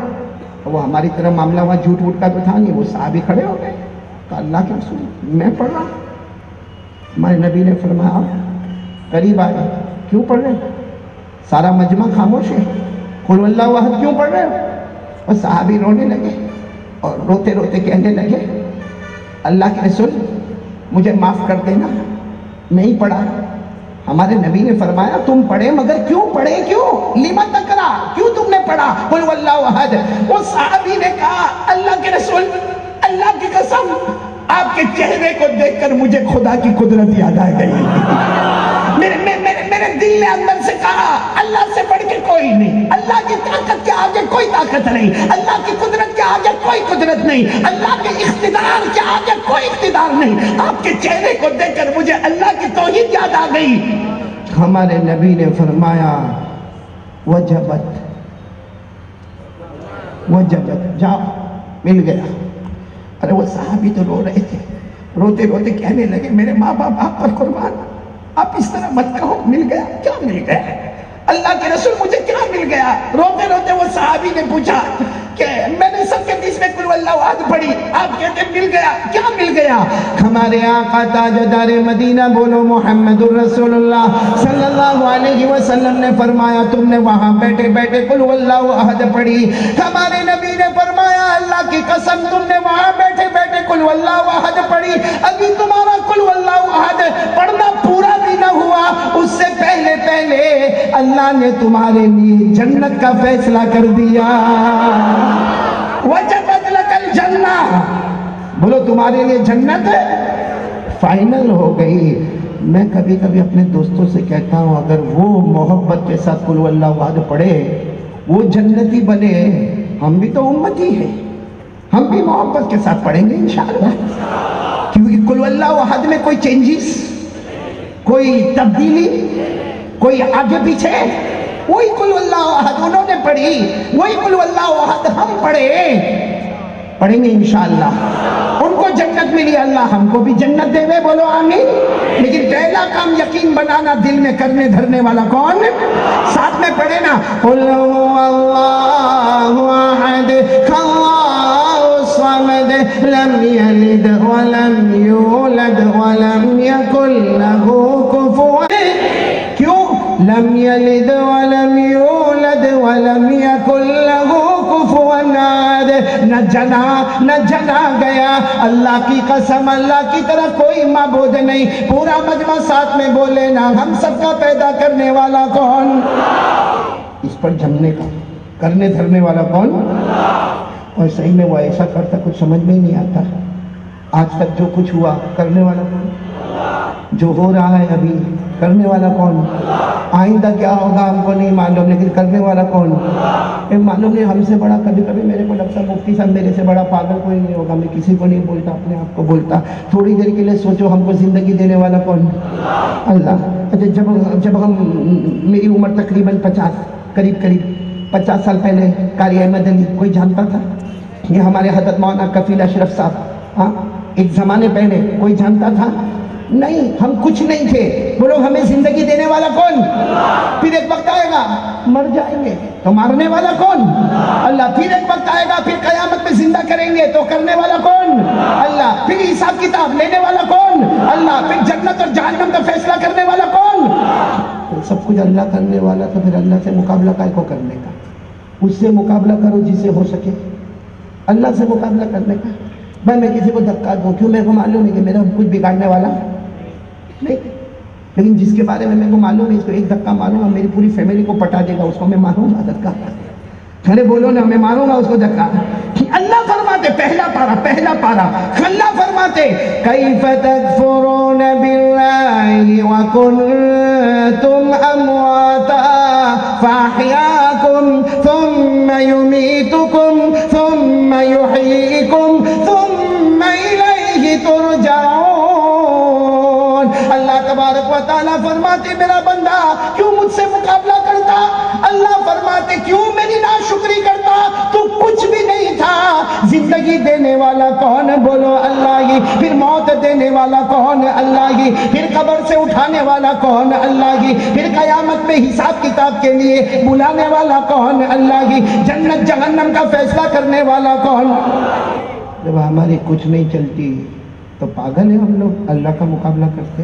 وہ ہماری طرح معاملہ ہوا جھوٹ ووٹ کا تو تھا نہیں. وہ صحابی کھڑے ہو گئے, کہا اللہ کے رسول میں پڑھ رہا. ہمارے نبی نے فرمایا قریب آئے, کیوں پڑھ رہے؟ سارا مجمع خاموش ہے. قل اللہ احد کیوں پڑھ رہے ہو؟ اور صحابی رونے لگے اور روتے روتے کہنے لگے اللہ کے رسول مجھے معاف کر دینا، نہیں پڑھا۔ ہمارے نبی نے فرمایا تم پڑھے، مگر کیوں پڑھے؟ کیوں؟ لما تقرا، کیوں تم نے پڑھا قل هو اللہ احد؟ وہ صحابی نے کہا اللہ کے رسول، اللہ کی قسم آپ کے چہرے کو دیکھ کر مجھے خدا کی قدرت یاد آ گئی۔ میرے دل نے اندر سے کہا اللہ سے بڑھ کے کوئی نہیں، اللہ کی طاقت کے آگے کوئی طاقت نہیں، اللہ کی قدرت کے آگے کوئی قدرت نہیں، اللہ کے اقتدار کے آگے کوئی اقتدار نہیں۔ آپ کے چہرے کو دیکھ کر مجھے اللہ کی توحید یاد آ گئی۔ ہمارے نبی نے فرمایا وجبت، وجبت، جاؤ مل گیا۔ ارے وہ صحابی تو رو رہے تھے، روتے روتے کہنے لگے میرے ماں باپ آپ پر قربان، آپ اس طرح مت کہو، مل گیا، کیا مل گیا؟ اللہ کے رسول مجھے کیا مل گیا؟ روتے روتے وہ صحابی نے پوچھا کہ میں نے سب کے بیچ میں قل هو اللہ احد پڑھی، آپ کہتے مل گیا، کیا مل گیا؟ ہمارے آقا تاجدار مدینہ بولو محمد الرسول اللہ صلی اللہ علیہ وسلم نے فرمایا تم نے وہاں بیٹھے بیٹھے قل هو اللہ احد پڑھی۔ ہمارے نبی نے فرمایا اللہ کی قسم تم نے وہاں بیٹھے بیٹھے قل هو اللہ احد پڑھی، ابھی تمہارا قل هو اللہ احد پڑھنا پورا بھی نہ ہوا، اس سے پہلے پہلے اللہ نے تمہارے لیے جنت کا فیصلہ کر دیا۔ وجبت لک الجنہ، بولو تمہارے لیے جنت فائنل ہو گئی۔ میں کبھی کبھی اپنے دوستوں سے کہتا ہوں اگر وہ محبت کے ساتھ قل هو اللہ احد پڑھے، وہ جنتی بنے، ہم بھی تو امتی ہیں، ہم بھی محبت کے ساتھ پڑھیں گے انشاءاللہ، کیونکہ قل هو اللہ احد میں کوئی چینجز، کوئی تبدیلی، کوئی آگے پیچھے، وہی قل هو اللہ احد انہوں نے پڑھی، وہی قل هو اللہ احد ہم پڑھیں گے انشاءاللہ۔ ان کو جنت ملی، اللہ ہم کو بھی جنت دے وے، بولو آمین۔ لیکن پہلا کام یقین بنانا دل میں کرنے دھرنے والا کون؟ ساتھ میں پڑھے نا قل هو اللہ احد اللہ الصمد لم یلد ولم یولد ولم یکن لہ کفوا، کیوں؟ لم یلد ولم یولد ولم یکن لہ کفوا احد، نہ جنا نہ جنا گیا، اللہ کی قسم اللہ کی طرح کوئی معبود نہیں۔ پورا مجمع ساتھ میں بولے نا ہم سب کا پیدا کرنے والا کون؟ اس پر جمنے کا کرنے دھرنے والا کون؟ اور صحیح میں وہ ایسا کرتا کچھ سمجھ میں ہی نہیں آتا۔ آج تک جو کچھ ہوا کرنے والا کون؟ جو ہو رہا ہے ابھی کرنے والا کون؟ آئندہ کیا ہوگا ہم کو نہیں معلوم، لیکن کرنے والا کون؟ معلوم نہیں، ہم سے بڑا کبھی کبھی میرے کو لگتا ہے مفتی صاحب میرے سے بڑا پاگل کوئی نہیں ہوگا، میں کسی کو نہیں بولتا، اپنے آپ کو بولتا۔ تھوڑی دیر کے لیے سوچو ہم کو زندگی دینے والا کون؟ اللہ۔ اچھا جب ہم میری عمر تقریباً 50 قریب 50 سال پہلے قاری احمد علی کوئی جانتا تھا؟ یہ ہمارے حضرت مولانا کفیل اشرف صاحب، ہاں ایک زمانے پہلے کوئی جانتا تھا؟ نہیں، ہم کچھ نہیں تھے۔ بولو ہمیں زندگی دینے والا کون؟ پھر ایک وقت آئے گا مر جائیں گے تو مارنے والا کون؟ اللہ۔ پھر ایک وقت آئے گا پھر قیامت میں زندہ کریں گے تو کرنے والا کون؟ اللہ۔ پھر حساب کتاب لینے والا کون؟ اللہ۔ پھر جنت اور جہنم کا فیصلہ کرنے والا کون؟ سب کچھ اللہ کرنے والا، تو پھر اللہ سے مقابلہ کائے کو کرنے کا؟ اس سے مقابلہ کرو جس سے ہو سکے، اللہ سے مقابلہ کرنے کا۔ میں کسی کو دھکا دوں، کیوں؟ میرے کو معلوم ہے کہ میرا کچھ بگاڑنے والا نہیں، لیکن جس کے بارے میں میرے کو معلوم ہے اس کو ایک دھکا ماروں گا میری پوری فیملی کو پٹا دے گا، اس کو میں ماروں گا دھکا۔ ارے بولو نا، میں ماروں گا اس کو دھکا۔ اللہ فرماتے پہلا پارا اللہ فرماتے کیف تکفرون باللہ وکنتم امواتا فاحیاکم ثم یمیتکم ثم یحییکم ثم الیہ ترجعون۔ اللہ تبارک و تعالیٰ فرماتے میرا بندہ کیوں مجھ سے مقابلہ کرتا؟ اللہ فرماتے کیوں میری ناشکری کرتا؟ تو کچھ بھی نہیں تھا۔ زندگی دینے والا کون؟ بولو اللہ ہی۔ پھر موت دینے والا کون؟ اللہ ہی۔ پھر قبر سے اٹھانے والا کون؟ اللہ ہی۔ پھر قیامت میں حساب کتاب کے لیے بلانے والا کون؟ اللہ ہی۔ جنت جہنم کا فیصلہ کرنے والا کون؟ جب ہماری کچھ نہیں چلتی تو پاگل ہیں ہم لوگ، اللہ کا مقابلہ کرتے۔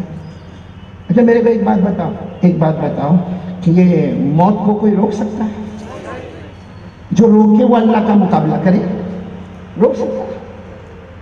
اچھا میرے کو ایک بات بتاؤ کہ یہ موت کو کوئی روک سکتا ہے؟ جو روکے وہ اللہ کا مقابلہ کرے، روک سکتا ہے؟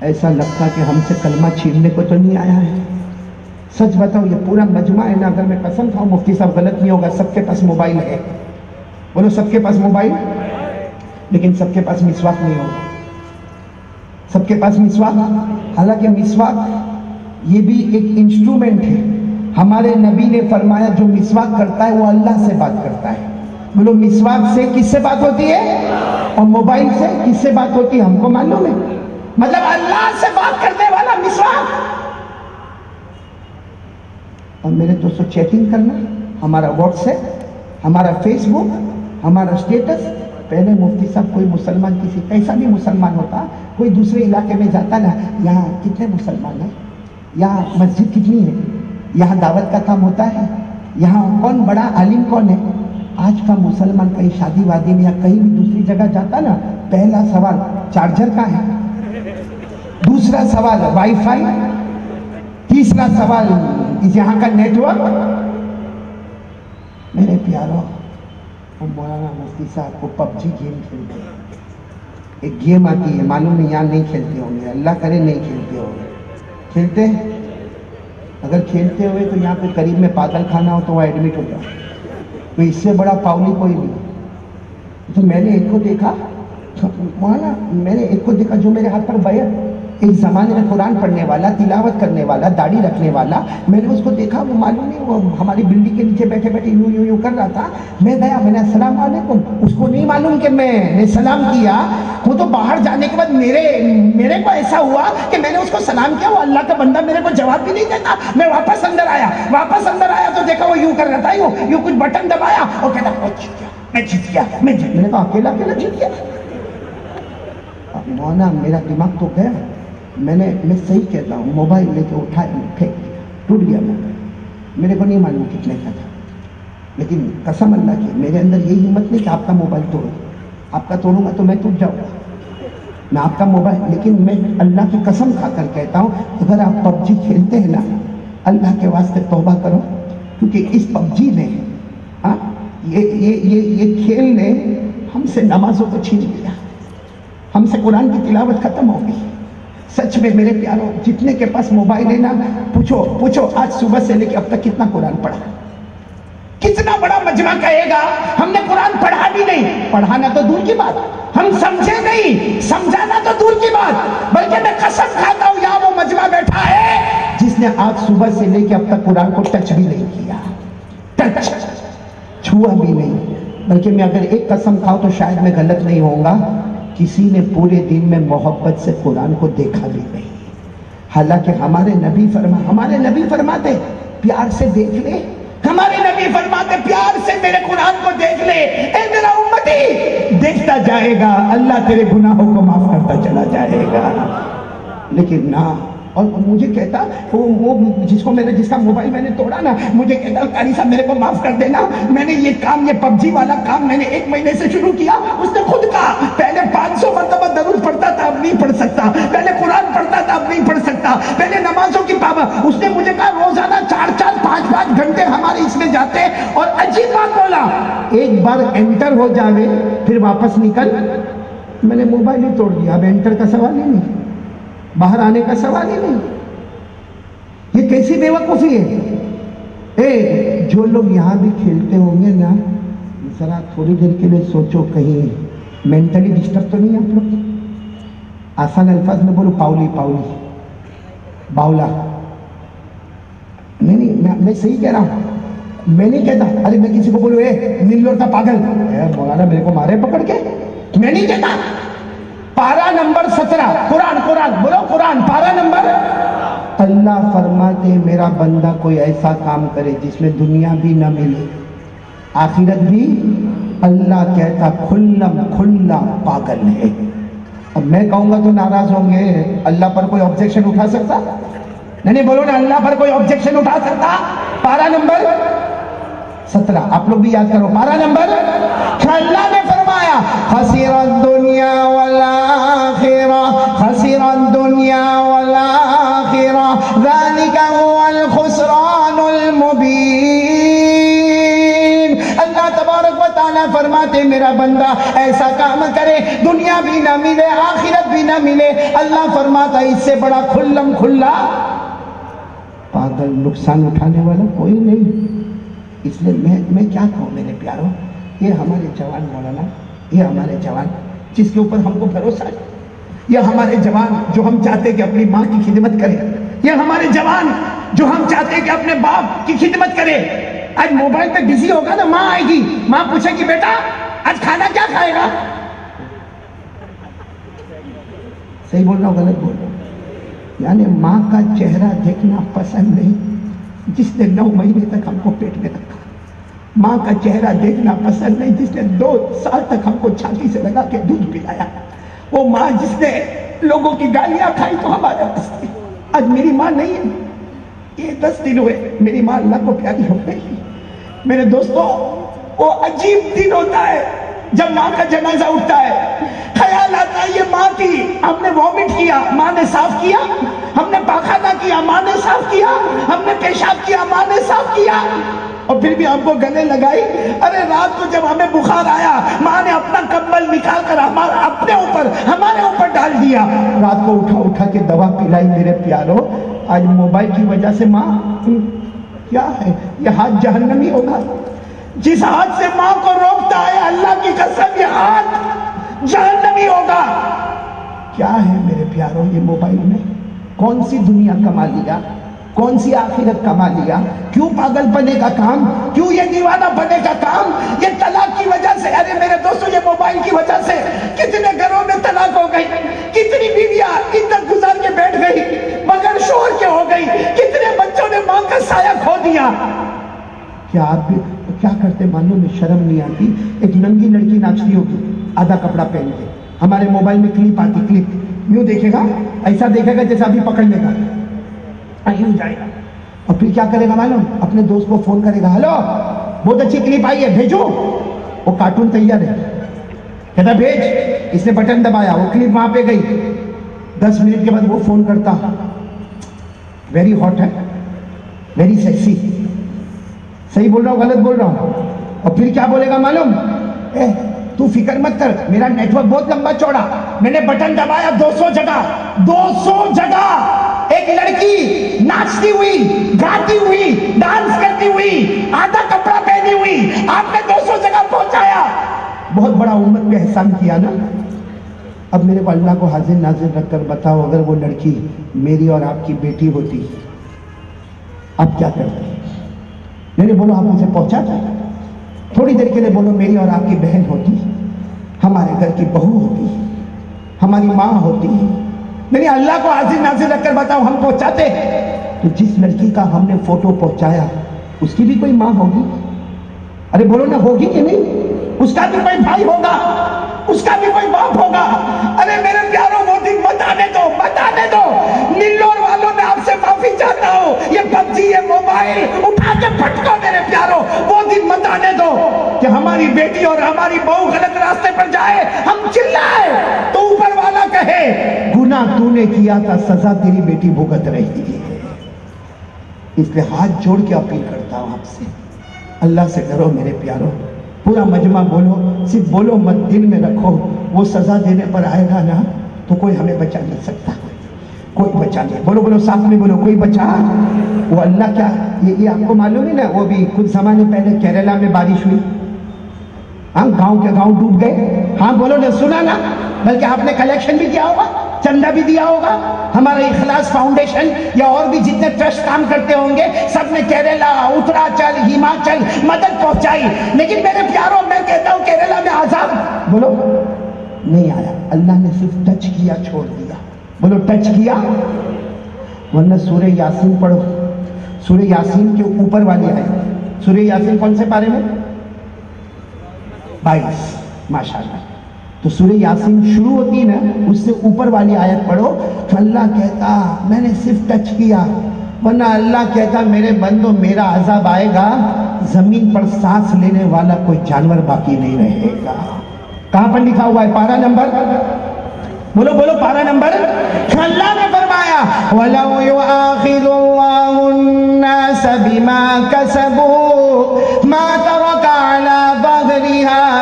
ایسا لگتا کہ ہم سے کلمہ چھیننے کو تو نہیں آیا ہے. سچ بتاؤ یہ پورا مجمع ہے نا, اگر میں قسم کھاؤں مفتی صاحب غلط نہیں ہوگا, سب کے پاس موبائل ہے. بولو سب کے پاس موبائل, لیکن سب کے پاس مسواک نہیں ہوگا. سب کے پاس مسواک, حالانکہ مسواک یہ بھی ایک انسٹرومنٹ ہے. ہمارے نبی نے فرمایا جو مسواک کرتا ہے وہ اللہ سے بات کرتا ہے. بولو مسواک سے کس سے بات ہوتی ہے, اور موبائل سے کس سے بات ہوتی ہے, ہم کو معلوم ہے. مطلب اللہ سے بات کرنے والا مسواک. اور میرے دوستوں چیٹنگ کرنا, ہمارا واٹس ایپ, ہمارا فیس بک, ہمارا اسٹیٹس. پہلے مفتی صاحب کوئی مسلمان کسی کیسا بھی مسلمان ہوتا, کوئی دوسرے علاقے میں جاتا نا, یہاں کتنے مسلمان ہیں, یہاں مسجد کتنی ہے, یہاں دعوت کا کام ہوتا ہے, یہاں کون بڑا عالم کون ہے. آج کا مسلمان کہیں شادی وادی میں یا کہیں بھی دوسری جگہ جاتا نا, پہلا سوال چارجر کا ہے, دوسرا سوال وائی فائی, تیسرا سوال یہاں کا نیٹ ورک. میرے پیاروں, مولانا مفتی صاحب کو پب جی گیم کھیلتے ہیں. ایک گیم آتی ہے, معلوم نہیں یہاں نہیں کھیلتے ہوں گے, اللہ کرے نہیں کھیلتے ہوں گے. کھیلتے ہیں؟ اگر کھیلتے ہوئے تو یہاں پہ قریب میں پاگل خانہ ہو تو وہ ایڈمٹ ہو جاؤ. تو اس سے بڑا پاؤلی کوئی نہیں. تو میں نے ایک کو دیکھا, مولانا میں نے ایک کو دیکھا جو میرے ہاتھ پر بیعت, ایک زمانے میں قرآن پڑھنے والا, تلاوت کرنے والا, داڑھی رکھنے والا. میں نے اس کو دیکھا, وہ معلوم نہیں وہ ہماری بلڈنگ کے نیچے بیٹھے بیٹھے یوں کر رہا تھا. میں گیا, میں نے السلام علیکم. اس کو نہیں معلوم کہ میں نے سلام کیا. وہ تو باہر جانے کے بعد میرے کو ایسا ہوا کہ میں نے اس کو سلام کیا, وہ اللہ کا بندہ میرے کو جواب بھی نہیں دیتا. میں واپس اندر آیا تو دیکھا وہ یوں کر رہا تھا, یوں کچھ بٹن دبایا اور کہتا میں جیت گیا. میں نے کہا اکیلا جیت گیا. مولانا میرا دماغ تو گیا. میں صحیح کہتا ہوں, موبائل لے کے اٹھایا, پھینک دیا, ٹوٹ گیا موبائل. میرے کو نہیں معلوم کتنے کا تھا, لیکن قسم اللہ کی میرے اندر یہ ہمت نہیں کہ آپ کا موبائل توڑوں. آپ کا توڑوں گا تو میں ٹوٹ جاؤں گا, میں آپ کا موبائل. لیکن میں اللہ کی قسم کھا کر کہتا ہوں, اگر آپ پب جی کھیلتے ہیں نا, اللہ کے واسطے توبہ کرو, کیونکہ اس پب جی نے یہ کھیل نے ہم سے نمازوں کو چھین لیا, ہم سے قرآن کی تلاوت ختم ہو گئی. سچ میں میرے پیاروں, جتنے کے پاس موبائل ہے نا, پوچھو آج صبح سے لے کے اب تک کتنا قرآن پڑھا. کتنا بڑا مجمع کہے گا ہم نے قرآن پڑھا بھی نہیں. پڑھانا تو دور کی بات, ہم سمجھے نہیں, سمجھانا تو دور کی بات. بلکہ میں قسم کھاتا ہوں یہاں وہ مجمع بیٹھا ہے جس نے آج صبح سے لے کے اب تک قرآن کو ٹچ بھی نہیں کیا, چھوا بھی نہیں. بلکہ میں اگر ایک قسم کھاؤں تو شاید میں غلط نہیں ہوں گا, کسی نے پورے دن میں محبت سے قرآن کو دیکھا بھی نہیں. حالانکہ ہمارے نبی فرماتے پیار سے دیکھ لے, ہمارے نبی فرماتے پیار سے میرے قرآن کو دیکھ لے, اے میرا امتی دیکھتا جائے گا, اللہ تیرے گناہوں کو معاف کرتا چلا جائے گا. لیکن نہ. اور مجھے کہتا وہ جس کا موبائل میں نے توڑا نا, مجھے کہتا قاری صاحب میرے کو معاف کر دینا, میں نے یہ پب جی والا کام میں نے 1 مہینے سے شروع کیا. اس نے خود کہا پہلے 500 مرتبہ درود پڑھتا تھا, اب نہیں پڑھ سکتا. پہلے قرآن پڑھتا تھا, اب نہیں پڑھ سکتا. پہلے نمازوں کی پابند. اس نے مجھے کہا روزانہ 4-4 5-5 گھنٹے ہمارے اس میں جاتے. اور عجیب بات بولا, ایک بار انٹر ہو جاوے پھر واپس نکل. میں نے موبائل ہی توڑ دیا, اب انٹر کا سوال ہی نہیں, باہر آنے کا سوال ہی نہیں. یہ کیسی بے وقوفی ہے. جو لوگ یہاں بھی کھیلتے ہوں گے نا, ذرا تھوڑی دیر کے لیے سوچو کہیں مینٹلی ڈسٹرب تو نہیں آپ لوگ. آسان الفاظ میں بولو, پاؤلی باولا. نہیں میں صحیح کہہ رہا ہوں, میں نہیں کہتا. ارے میں کسی کو بولوں نیل لوٹا پاگل, مولانا میرے کو مارے پکڑ کے, میں نہیں کہتا. پارہ نمبر 17 قرآن بولو, قرآن پارہ نمبر. اللہ فرماتے میرا بندہ کوئی ایسا کام کرے جس میں دنیا بھی نہ ملے, آخرت بھی, اللہ کہتا کھلا پاگل ہے. اب میں کہوں گا تو ناراض ہوں گے, اللہ پر کوئی آبجیکشن اٹھا سکتا؟ نہیں بولو نا, اللہ پر کوئی آبجیکشن اٹھا سکتا؟ پارہ نمبر 17 آپ لوگ بھی یاد کرو, پارہ نمبر. اللہ نے فرمایا خسر الدنیا والآخرہ, خسر الدنیا والآخرہ, ذالک هو الخسران المبین. اللہ تبارک و تعالی اللہ فرماتے میرا بندہ ایسا کام کرے دنیا بھی نہ ملے آخرت بھی نہ ملے، اللہ فرماتا اس سے بڑا کھلم کھلا پاگل نقصان اٹھانے والا کوئی نہیں۔ اس لیے میں کیا کہوں میرے پیاروں، یہ ہمارے جوان مولانا، یہ ہمارے جوان جس کے اوپر ہم کو بھروسہ ہے، یہ ہمارے جوان جو ہم چاہتے کہ اپنی ماں کی خدمت کرے، یہ ہمارے جوان جو ہم چاہتے کہ اپنے باپ کی خدمت کرے، آج موبائل پہ بزی ہوگا نا، ماں آئے گی، ماں پوچھے گی بیٹا آج کھانا کیا کھائے گا؟ صحیح بول رہا ہوں غلط بول رہا ہوں؟ یعنی ماں کا چہرہ دیکھنا پسند نہیں جس نے 9 مہینے تک ہم کو پیٹ میں رکھا، ماں کا چہرہ دیکھنا پسند نہیں جس نے 2 سال تک ہم کو چھاتی سے لگا کے دودھ پلایا، وہ ماں جس نے لوگوں کی گالیاں کھائی تو ہمارے بستی، آج میری ماں نہیں ہے، یہ 10 دن ہوئے میری ماں اللہ کو پیاری ہو گئی۔ میرے دوستوں وہ عجیب دن ہوتا ہے جب ماں کا جنازہ اٹھتا ہے، خیال آتا ہے یہ ماں کی، ہم نے وامٹ کیا ماں نے صاف کیا، ہم نے پاخانہ کیا ماں نے صاف کیا، ہم نے پیشاب کیا ماں نے صاف کیا، اور پھر بھی ہم کو گلے لگائی۔ ارے رات کو جب ہمیں بخار آیا ماں نے اپنا کمبل نکال کر اپنے اوپر ہمارے اوپر ڈال دیا، رات کو اٹھا کے دوا پلائی۔ میرے پیاروں آج موبائل کی وجہ سے ماں کیا ہے، یہ ہاتھ جہنمی ہوگا جس ہاتھ سے ماں کو روکتا ہے، اللہ کی قسم یہ ہاتھ جہنمی ہوگا۔ کیا ہے میرے پیاروں یہ موبائل میں کون سی دنیا کما لیا، کون سی آخرت کما لیا، کیوں پاگل بنے کا کام، کیوں یہ دیوانہ بنے کا کام، یہ طلاق کی وجہ سے۔ ارے میرے دوستو یہ موبائل کی وجہ سے کتنے گھروں میں طلاق ہو گئی، کتنی بیویاں عدت گزار کے بیٹھ گئی مگر شوہر کے ہو گئی، کتنے بچوں نے ماں کا سایہ کھو دیا۔ کیا آپ بھی کیا کرتے معلوم ہے، شرم نہیں آتی، ایک ننگی لڑکی ناچتی ہوگی آدھا کپڑا پہن کے، ہمارے موبائل میں کلپ آتی، کلپ یوں دیکھے گا، ایسا دیکھے گا جیسا ابھی پکڑ لے گا، یوں جائے گا، اور پھر کیا کرے گا معلوم، اپنے دوست کو فون کرے گا، ہلو بہت اچھی کلپ آئی ہے بھیجو، وہ کارٹون تیار ہے، کہتا بھیج، اس نے بٹن دبایا، وہ کلپ وہاں پہ گئی، 10 منٹ کے بعد وہ فون کرتا، ویری ہاٹ ہے، ویری سیکسی، صحیح بول رہا ہوں غلط بول رہا ہوں، اور پھر کیا بولے گا معلوم، تو فکر مت کر میرا نیٹ ورک بہت لمبا چوڑا، میں نے بٹن دبایا 200 جگہ ایک لڑکی ناچتی ہوئی، گاتی ہوئی، ڈانس کرتی ہوئی، آدھا کپڑا پہنی ہوئی، آپ نے 200 جگہ پہنچایا، بہت بڑا امت پہ احسان کیا نا۔ اب میرے کو اللہ کو حاضر ناظر رکھ کر بتاؤ، اگر وہ لڑکی میری اور آپ کی بیٹی ہوتی آپ کیا کرتے؟ میرے بولو آپ اسے پہنچا جائے، تھوڑی دیر کے لیے بولو میری اور آپ کی بہن ہوتی، ہمارے گھر کی بہو ہوتی، ہماری ماں ہوتی، نہیں اللہ کو حاضر ناظر رکھ کر بتاؤ ہم پہنچاتے، تو جس لڑکی کا ہم نے فوٹو پہنچایا اس کی بھی کوئی ماں ہوگی، ارے بولو نا ہوگی کہ نہیں، اس کا بھی کوئی بھائی ہوگا، اس کا بھی کوئی باپ ہوگا۔ ارے میرے پیاروں وہ دن مت آنے دو، مت آنے دو، نیلور والوں میں آپ سے معافی چاہتا ہوں، یہ پب جی، یہ موبائل اٹھا کے پھٹکو میرے پیاروں، وہ دن مت آنے دو کہ ہماری بیٹی اور ہماری بہو غلط راستے پر جائے، ہم چلائے تو اوپر والا کہے گناہ تو نے کیا تھا، سزا تیری بیٹی بھگت رہی ہے۔ اس لیے ہاتھ جوڑ کے اپیل کرتا ہوں آپ سے، اللہ سے ڈرو میرے پیاروں، پورا مجمع بولو، صرف بولو مت، دل میں رکھو، وہ سزا دینے پر آئے گا نا تو کوئی ہمیں بچا نہیں سکتا، کوئی بچا نہیں، بولو بولو ساتھ میں بولو، کوئی بچا، وہ اللہ کیا، یہ آپ کو معلوم ہے نا، وہ بھی کچھ زمانے پہلے کیرلا میں بارش ہوئی، ہاں گاؤں کے گاؤں ڈوب گئے، ہاں بولو نا، سنا نا، بلکہ آپ نے کلیکشن بھی کیا ہوگا، چندہ بھی دیا ہوگا، ہمارا اخلاص فاؤنڈیشن یا اور بھی جتنے ٹرسٹ کام کرتے ہوں گے سب نے کیرلا، اتراچل، ہماچل مدد پہنچائی، لیکن میرے پیاروں میں کہتا ہوں کیرلا میں عذاب بولو نہیں آیا، اللہ نے صرف ٹچ کیا چھوڑ دیا، بولو ٹچ کیا، ورنہ سورہ یاسین پڑھو، سورہ یاسین کے اوپر والی آیت، سورہ یاسین کون سے پارے میں؟ 22، ماشاءاللہ، تو سورہ یاسین شروع ہوتی نا اس سے اوپر والی آیت پڑھو، تو اللہ کہتا میں نے صرف ٹچ کیا، ورنہ اللہ کہتا میرے بندو میرا عذاب آئے گا، زمین پر سانس لینے والا کوئی جانور باقی نہیں رہے گا۔ کہاں پر لکھا ہوا ہے؟ پارہ نمبر بولو بولو، پارہ نمبر، اللہ نے فرمایا وَلَوْ يُؤَاخِذُ اللَّهُ النَّاسَ بِمَا كَسَبُوا مَا تَرَكَ عَلَى ظَهْرِهَا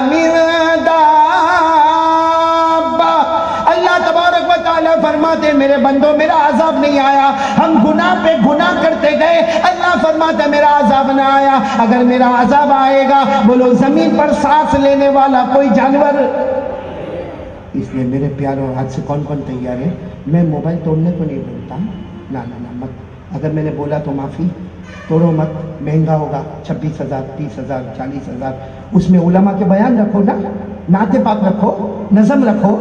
فرماتے میرے بندوں میرا عذاب نہیں آیا، ہم گناہ پہ گناہ کرتے گئے، اللہ فرماتا میرا عذاب نہ آیا۔ اگر میرا عذاب آئے گا بولو زمین پر سانس لینے والا کوئی جانور؟ اس لیے میرے پیاروں آج سے کون کون تیار ہے؟ میں موبائل توڑنے کو نہیں بولتا، نہ مت، اگر میں نے بولا تو معافی، توڑو مت، مہنگا ہوگا، 26,000 30,000 40,000، اس میں علماء کے بیان رکھو نا، نعت پاک رکھو، نظم رکھو،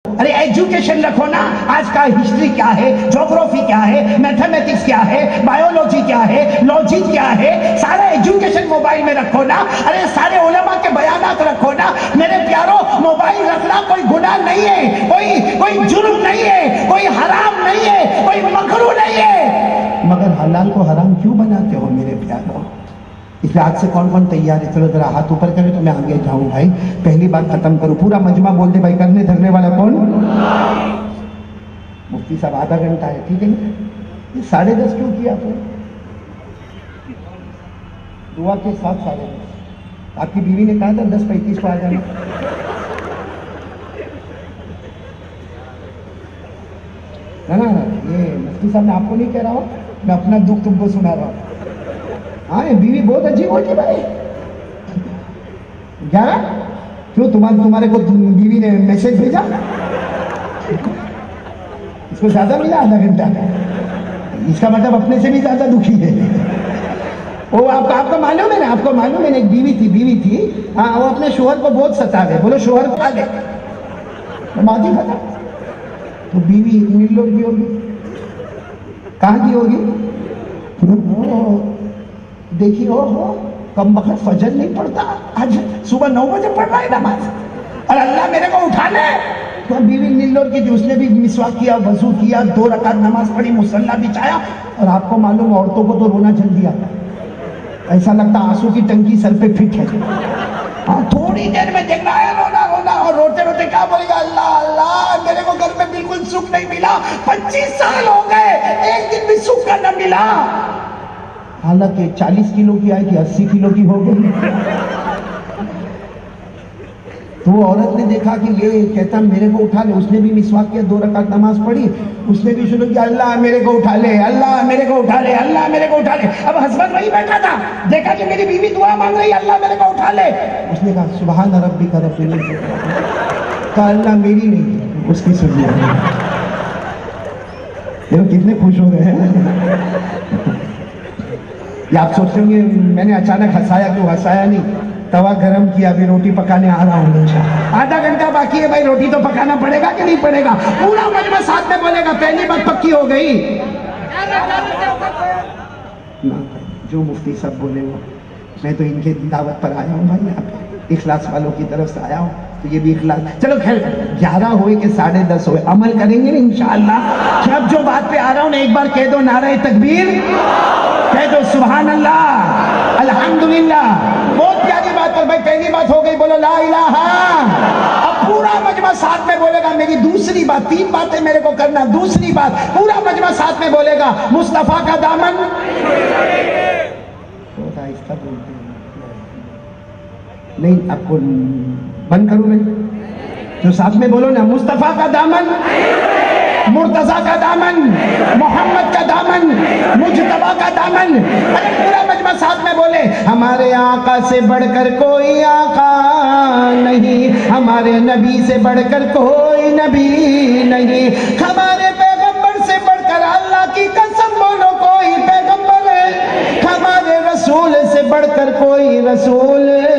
ارے ایجوکیشن رکھو نا، آج کا ہسٹری کیا ہے، جغرافی کیا ہے، میتھمیٹکس کیا ہے، بایولوجی کیا ہے، لاجک کیا ہے، سارا ایجوکیشن موبائل میں رکھو نا، ارے سارے علماء کے بیانات رکھو نا۔ میرے پیاروں موبائل رکھنا کوئی گناہ نہیں ہے، کوئی جرم نہیں ہے، کوئی حرام نہیں ہے، کوئی مکروہ نہیں ہے، مگر حلال کو حرام کیوں بناتے ہو میرے پیاروں؟ اس لیے آج سے کون کون تیار ہے؟ چلو ذرا ہاتھ اوپر کرے تو میں آگے جاؤں بھائی، پہلی بات ختم کروں، پورا مجمع بول دے بھائی، کرنے دھرنے والا کون؟ مفتی صاحب آدھا گھنٹہ ہے، ٹھیک ہے نا؟ یہ 10:30 کیوں کیا آپ نے؟ دعا کے ساتھ 10:30، آپ کی بیوی نے کہا تھا 10:35 کو آ جانا۔ نا یہ مفتی صاحب میں آپ کو نہیں کہہ رہا ہوں، میں اپنا دکھ تم کو سنا رہا ہوں۔ ہاں یہ بیوی بہت عجیب ہوتی بھائی، 11 کیوں تمہارے کو بیوی نے میسج بھیجا؟ اس کو زیادہ ملا آدھا گھنٹہ، اس کا مطلب اپنے سے بھی زیادہ دکھی ہے۔ وہ آپ کو معلوم ہے نا، آپ کو معلوم ہے نا، ایک بیوی تھی، ہاں وہ اپنے شوہر کو بہت ستاوے، بولو شوہر کو آگے ماضی پتا، تو بیوی نیلور کی ہوگی، کہاں کی ہوگی؟ دیکھی ہو کم وقت فجر نہیں پڑھتا، آج صبح 9 بجے پڑھ رہا ہے نماز، اور اللہ میرے کو اٹھا لے۔ تو بیوی نیلور کی تھی، اس نے بھی مسواک کیا، وضو کیا، 2 رکعت نماز پڑھی، مصلی بچھایا، اور آپ کو معلوم عورتوں کو تو رونا جلدی آتا ہے، ایسا لگتا آنسو کی ٹنکی سر پہ فٹ ہے، ہاں تھوڑی دیر میں دیکھ رہا ہے رونا، اور روتے روتے کیا بولے گا؟ اللہ میرے کو گھر میں بالکل سکھ نہیں ملا، 25 سال ہو گئے، ایک دن بھی سکھ کا نہ ملا۔ حالانکہ 40 کلو کی آئی تھی، 80 کلو کی ہو گئی۔ تو وہ عورت نے دیکھا کہ یہ کہتا میرے کو اٹھا لے، اس نے بھی مسواک کیا، 2 رکعت نماز پڑھی، اس نے بھی شروع کیا اللہ میرے کو اٹھا لے، اللہ میرے کو اٹھا لے، اللہ میرے کو اٹھا لے۔ اب ہسبینڈ وہی بیٹھا تھا، دیکھا کہ میری بیوی دعا مانگ رہی ہے اللہ میرے کو اٹھا لے، اس نے کہا سبحان ربک رب العزت، کہا اللہ میری نہیں اس کی سن لیا۔ دیکھو کتنے خوش ہو گئے ہیں۔ یا آپ سوچتے ہوں گے میں نے اچانک ہنسایا کیوں؟ ہنسایا نہیں، توا گرم کیا، ابھی روٹی پکانے آ رہا ہوں، آدھا گھنٹہ باقی ہے بھائی، روٹی تو پکانا پڑے گا کہ نہیں پڑے گا؟ پورا مجمع ساتھ میں بولے گا پہلی بات پکی ہو گئی۔ جو مفتی صاحب بولے وہ، میں تو ان کے دعوت پر آیا ہوں بھائی، یہاں پہ اخلاص والوں کی طرف سے آیا ہوں، تو یہ بھی اخلاص۔ چلو خیر 11 ہوئے کہ 10:30 ہوئے، عمل کریں گے انشاءاللہ۔ جب جو بات پہ آ رہا ہوں نا، ایک بار کہہ دو نعرہ تکبیر، کہہ دو سبحان اللہ، الحمدللہ۔ بہت پیاری بات پر بھائی، پہلی بات ہو گئی، بولو لا الہ۔ اب پورا مجمع ساتھ میں بولے گا میری دوسری بات، 3 باتیں میرے کو کرنا، دوسری بات پورا مجمع ساتھ میں بولے گا مصطفیٰ کا دامن نہیں، آپ کو بند کروں میں؟ جو ساتھ میں بولو نا، مصطفیٰ کا دامن، مرتضیٰ کا دامن، محمد کا دامن، مجتبیٰ کا دامن۔ ارے پورا مجمع ساتھ میں بولے ہمارے آقا سے بڑھ کر کوئی آقا نہیں، ہمارے نبی سے بڑھ کر کوئی نبی نہیں، ہمارے پیغمبر سے بڑھ کر اللہ کی قسم بولو کوئی پیغمبر ہے، ہمارے رسول سے بڑھ کر کوئی رسول ہے۔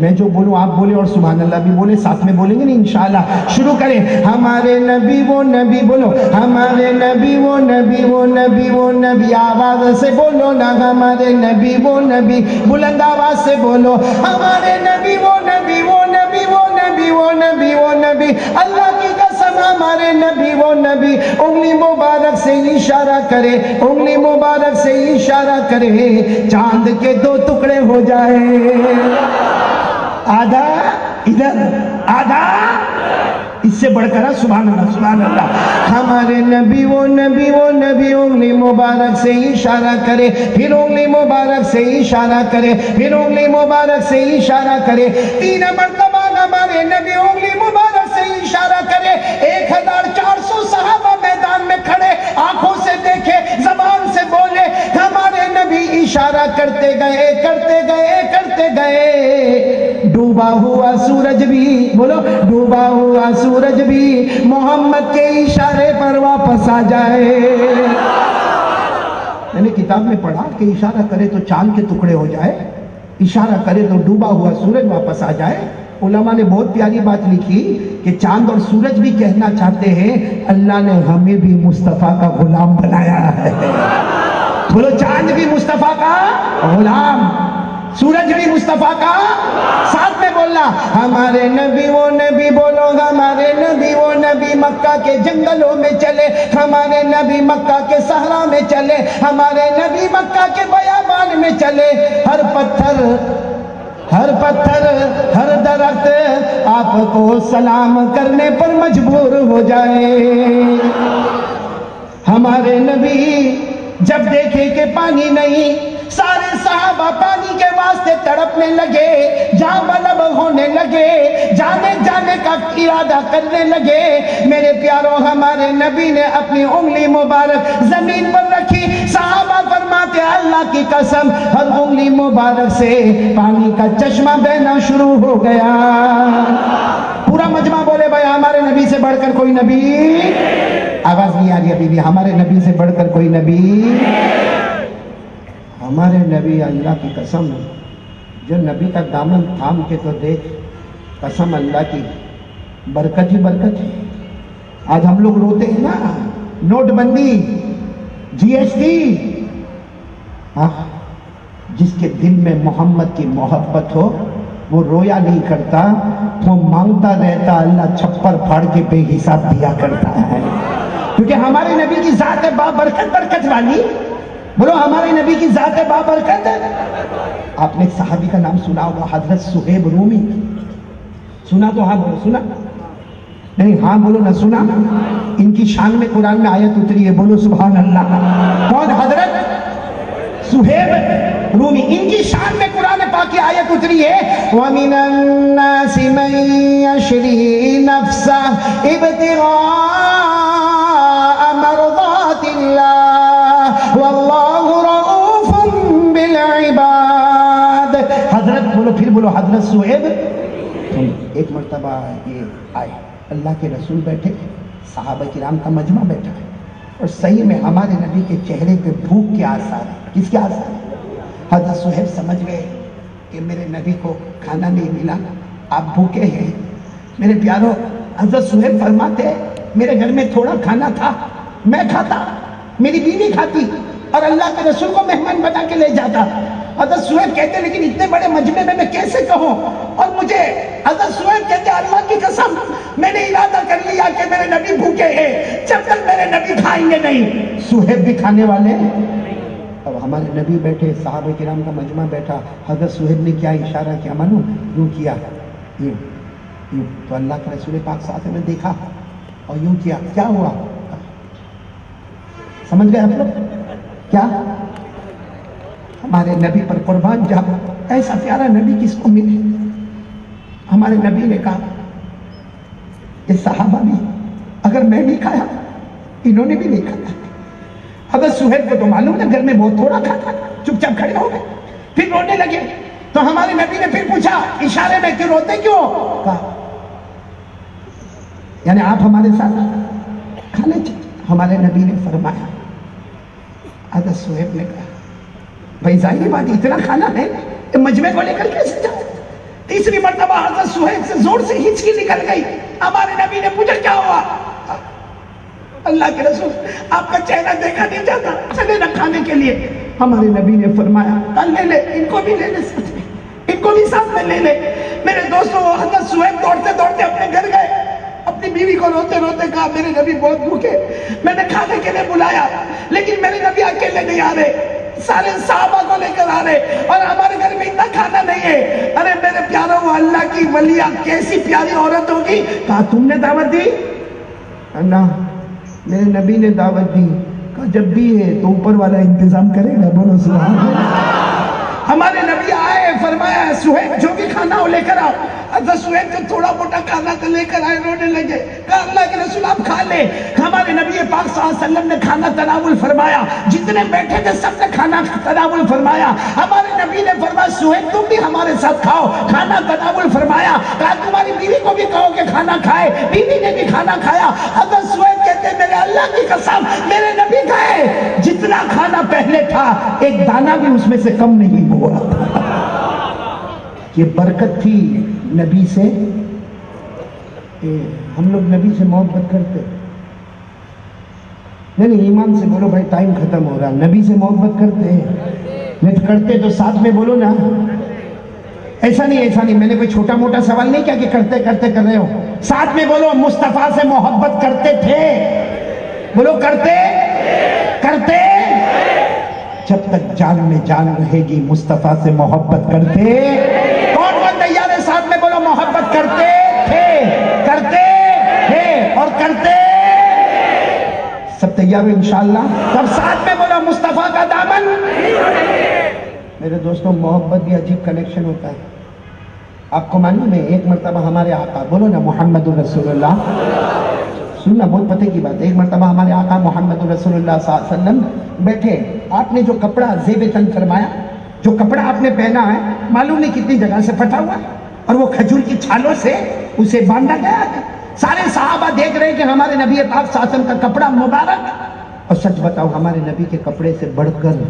میں جو بولوں آپ بولے، اور سبحان اللہ بھی بولے، ساتھ میں بولیں گے نا انشاءاللہ۔ شروع کریں، ہمارے نبی وہ نبی، بولو ہمارے نبی وہ نبی، وہ نبی وہ نبی، آواز سے بولو نا، ہمارے نبی وہ نبی، بلند آواز سے بولو ہمارے نبی وہ نبی، وہ نبی وہ نبی، وہ نبی وہ نبی، اللہ کی قسم ہمارے نبی وہ نبی۔ انگلی مبارک سے اشارہ کرے، انگلی مبارک سے اشارہ کرے، چاند کے 2 ٹکڑے ہو جائے، آدھا ادھر آدھا، اس سے بڑھ کر سبحان اللہ سبحان اللہ۔ ہمارے نبی وہ نبی، وہ نبی، انگلی مبارک سے اشارہ کرے، پھر انگلی مبارک سے اشارہ کرے، پھر انگلی مبارک سے اشارہ کرے، 3 مرتبہ ہمارے نبی انگلی مبارک سے اشارہ کرے، 1400 میں کھڑے, آنکھوں سے دیکھے, زبان سے بولے. ہمارے نبی اشارہ کرتے گئے کرتے گئے کرتے گئے. ڈوبا ہوا سورج بھی, بولو, ڈوبا ہوا سورج بھی محمد کے اشارے پر واپس آ جائے. میں نے کتاب میں پڑھا کہ اشارہ کرے تو چاند کے ٹکڑے ہو جائے, اشارہ کرے تو ڈوبا ہوا سورج واپس آ جائے. علماء نے بہت پیاری بات لکھی کہ چاند اور سورج بھی کہنا چاہتے ہیں اللہ نے ہمیں بھی مصطفیٰ کا غلام بنایا ہے. بولو, چاند بھی مصطفیٰ کا غلام, سورج بھی مصطفیٰ کا. ساتھ میں بولنا, ہمارے نبی وہ نبی, بولو ہمارے نبی وہ نبی مکہ کے جنگلوں میں چلے, ہمارے نبی مکہ کے صحرا میں چلے, ہمارے نبی مکہ کے بیابان میں چلے. ہر پتھر, ہر پتھر, ہر درخت آپ کو سلام کرنے پر مجبور ہو جائے. ہمارے نبی جب دیکھے کہ پانی نہیں, سارے صحابہ پانی کے واسطے تڑپنے لگے, جاں بلب ہونے لگے, جانے کا ارادہ کرنے لگے. میرے پیاروں, ہمارے نبی نے اپنی انگلی مبارک زمین پر رکھی. صحابہ فرماتے اللہ کی قسم, ہر انگلی مبارک سے پانی کا چشمہ بہنا شروع ہو گیا. پورا مجمع بولے بھائی ہمارے نبی سے بڑھ کر کوئی نبی. آواز نہیں آ رہی ابھی بھی, ہمارے نبی سے بڑھ کر کوئی نبی. ہمارے نبی, اللہ کی قسم, جو نبی کا دامن تھام کے تو دیکھ, قسم اللہ کی, برکت ہی برکت ہے. آج ہم لوگ روتے ہیں نا, نوٹ بندی, جی ایس ٹی. جس کے دل میں محمد کی محبت ہو وہ رویا نہیں کرتا, وہ مانگتا رہتا, اللہ چھپر پھاڑ کے بے حساب دیا کرتا ہے. کیونکہ ہمارے نبی کی ذات ہے بابرکت, برکت والی. بولو, ہمارے نبی کی ذات ہے بابرکت. آپ نے ایک صحابی کا نام سنا ہوگا, حضرت صہیب رومی. سنا تو ہاں بولو, سنا نہیں, ہاں بولو نہ سنا. ان کی شان میں قرآن میں آیت اتری ہے, بولو سبحان اللہ. کون؟ حضرت صہیب رومی. ان کی شان میں قرآن پاک کی آیت اتری ہے, وَمِنَ النَّاسِ مَن يَشْرِي نَفْسَهُ ابْتِغَاءَ مَرْضَاتِ اللَّهِ وَاللَّهُ رَءُوفٌ بِالْعِبَادِ. حضرت, بولو پھر بولو, حضرت صہیب. ایک مرتبہ یہ آئے, اللہ کے رسول بیٹھے, صحابہ کرام کا مجمع بیٹھا ہے, اور صحیح میں ہمارے نبی کے چہرے پہ بھوک کے آثار ہیں. کس کے آثار ہیں؟ حضرت صہیب سمجھ گئے کہ میرے نبی کو کھانا نہیں ملا, آپ بھوکے ہیں. میرے پیاروں, حضرت صہیب فرماتے میرے گھر میں تھوڑا کھانا تھا, میں کھاتا, میری بیوی کھاتی, اور اللہ کے رسول کو مہمان بنا کے لے جاتا. حضرت صہیب کہتے لیکن اتنے بڑے مجمع میں کیسے کہوں, اور مجھے, حضرت صہیب کہتے اللہ کی قسم میں نے ارادہ کر لیا کہ میرے نبی بھوکے ہیں, جب تک میرے نبی کھائیں گے نہیں. صہیب بھی کھانے والے. اب ہمارے نبی بیٹھے, صحابہ کرام کا مجمع بیٹھا, حضرت صہیب نے کیا اشارہ کیا معلوم, یوں کیا, یوں یوں. تو اللہ کے رسول پاک ساتھ میں دیکھا اور یوں کیا. کیا ہوا سمجھ گئے آپ لوگ کیا؟ ہمارے نبی پر قربان جاؤ, ایسا پیارا نبی کس کو ملے. ہمارے نبی نے کہا یہ صحابہ بھی, اگر میں نہیں کھایا انہوں نے بھی نہیں کھایا. حضرت صہیب کو تو معلوم ہے گھر میں بہت تھوڑا کھاتا, چپ چاپ کھڑے ہو گئے, پھر رونے لگے. تو ہمارے نبی نے پھر پوچھا اشارے میں کہ روتے کیوں؟ کہا یعنی آپ ہمارے ساتھ کھانے چاہیے. ہمارے نبی نے فرمایا, حضرت صہیب نے کہا بھائی ظاہری بات اتنا کھانا ہے, مجمع کو لے کر کیسے جاؤ. تیسری مرتبہ حضرت صہیب سے زور سے ہچکی نکل گئی. ہمارے نبی نے پوچھا کیا ہوا؟ اللہ کے رسول آپ کا چہرہ دیکھا نہیں جاتا, چلے نہ کھانے کے لیے. ہمارے نبی نے فرمایا لے لے, ان کو بھی لے لے ساتھ میں, ان کو بھی ساتھ میں لے لے. میرے دوستوں, حضرت صہیب دوڑتے دوڑتے اپنے گھر گئے, اپنی بیوی کو روتے روتے کہا میرے نبی بہت بھوکے, میں نے کھانے کے لیے بلایا لیکن میرے نبی اکیلے نہیں آ رہے, سارے صحابہ کو لے کر آ رہے, اور ہمارے گھر میں اتنا کھانا نہیں ہے. ارے میرے پیاروں, وہ اللہ کی ولیہ کیسی پیاری عورت ہوگی. کہا تم نے دعوت دی؟ نہ, میرے نبی نے دعوت دی. کہا جب بھی ہے تو اوپر والا انتظام کرے گا. بولو سبحان اللہ. ہمارے نبی آئے, فرمایا سہیب جو بھی کھانا ہو لے کر آؤ. حضرت سہیب جو تھوڑا موٹا کھانا تو لے کر آئے, رونے لگے. کہا اللہ کے رسول آپ کھا لے. ہمارے نبی پاک صلی اللہ علیہ وسلم نے کھانا تناول فرمایا, جتنے بیٹھے تھے سب نے کھانا تناول فرمایا. ہمارے نبی نے فرمایا سہیب تم بھی ہمارے ساتھ کھاؤ, کھانا تناول فرمایا. کہا تمہاری بیوی کو بھی کہو کہ کھانا کھائے. بیوی نے بھی کھانا کھایا. حضرت سہیب کہتے میرے اللہ کی قسم میرے نبی کہے جتنا کھانا پہلے تھا ایک دانہ بھی اس میں سے کم نہیں ہوا. یہ برکت تھی نبی سے. ہم لوگ نبی سے محبت کرتے نہیں, ایمان سے بولو بھائی ٹائم ختم ہو رہا. نبی سے محبت کرتے نہیں کرتے تو ساتھ میں بولو نا. ایسا نہیں میں نے کوئی چھوٹا موٹا سوال نہیں کیا کہ کرتے کرتے کر رہے ہو. ساتھ میں بولو مصطفیٰ سے محبت کرتے تھے. بولو کرتے کرتے. جب تک جان میں جان رہے گی مصطفیٰ سے محبت کرتے. کون تیار ہے ساتھ میں بولو محبت کرتے تھے اور کرتے. سب تیار ہو انشاءاللہ؟ سب ساتھ میں بولو مصطفیٰ کا دامن. میرے دوستوں محبت بھی عجیب کنیکشن ہوتا ہے. آپ کو معلوم ہے ایک مرتبہ ہمارے آقا, بولو نا محمد رسول اللہ, سننا بہت پتہ کی بات ہے. ایک مرتبہ ہمارے آقا محمد رسول اللہ صلی اللہ علیہ وسلم بیٹھے. آپ نے جو کپڑا زیب تن فرمایا, جو کپڑا آپ نے پہنا ہے معلوم نہیں کتنی جگہ سے پھٹا ہوا ہے اور وہ کھجور کی چھالوں سے اسے باندھا گیا ہے. سارے صحابہ دیکھ رہے ہیں کہ ہمارے نبی پاک صلی اللہ علیہ وسلم کا کپڑا مبارک. اور سچ بتاؤ ہمارے نبی کے کپڑے سے بڑھ کر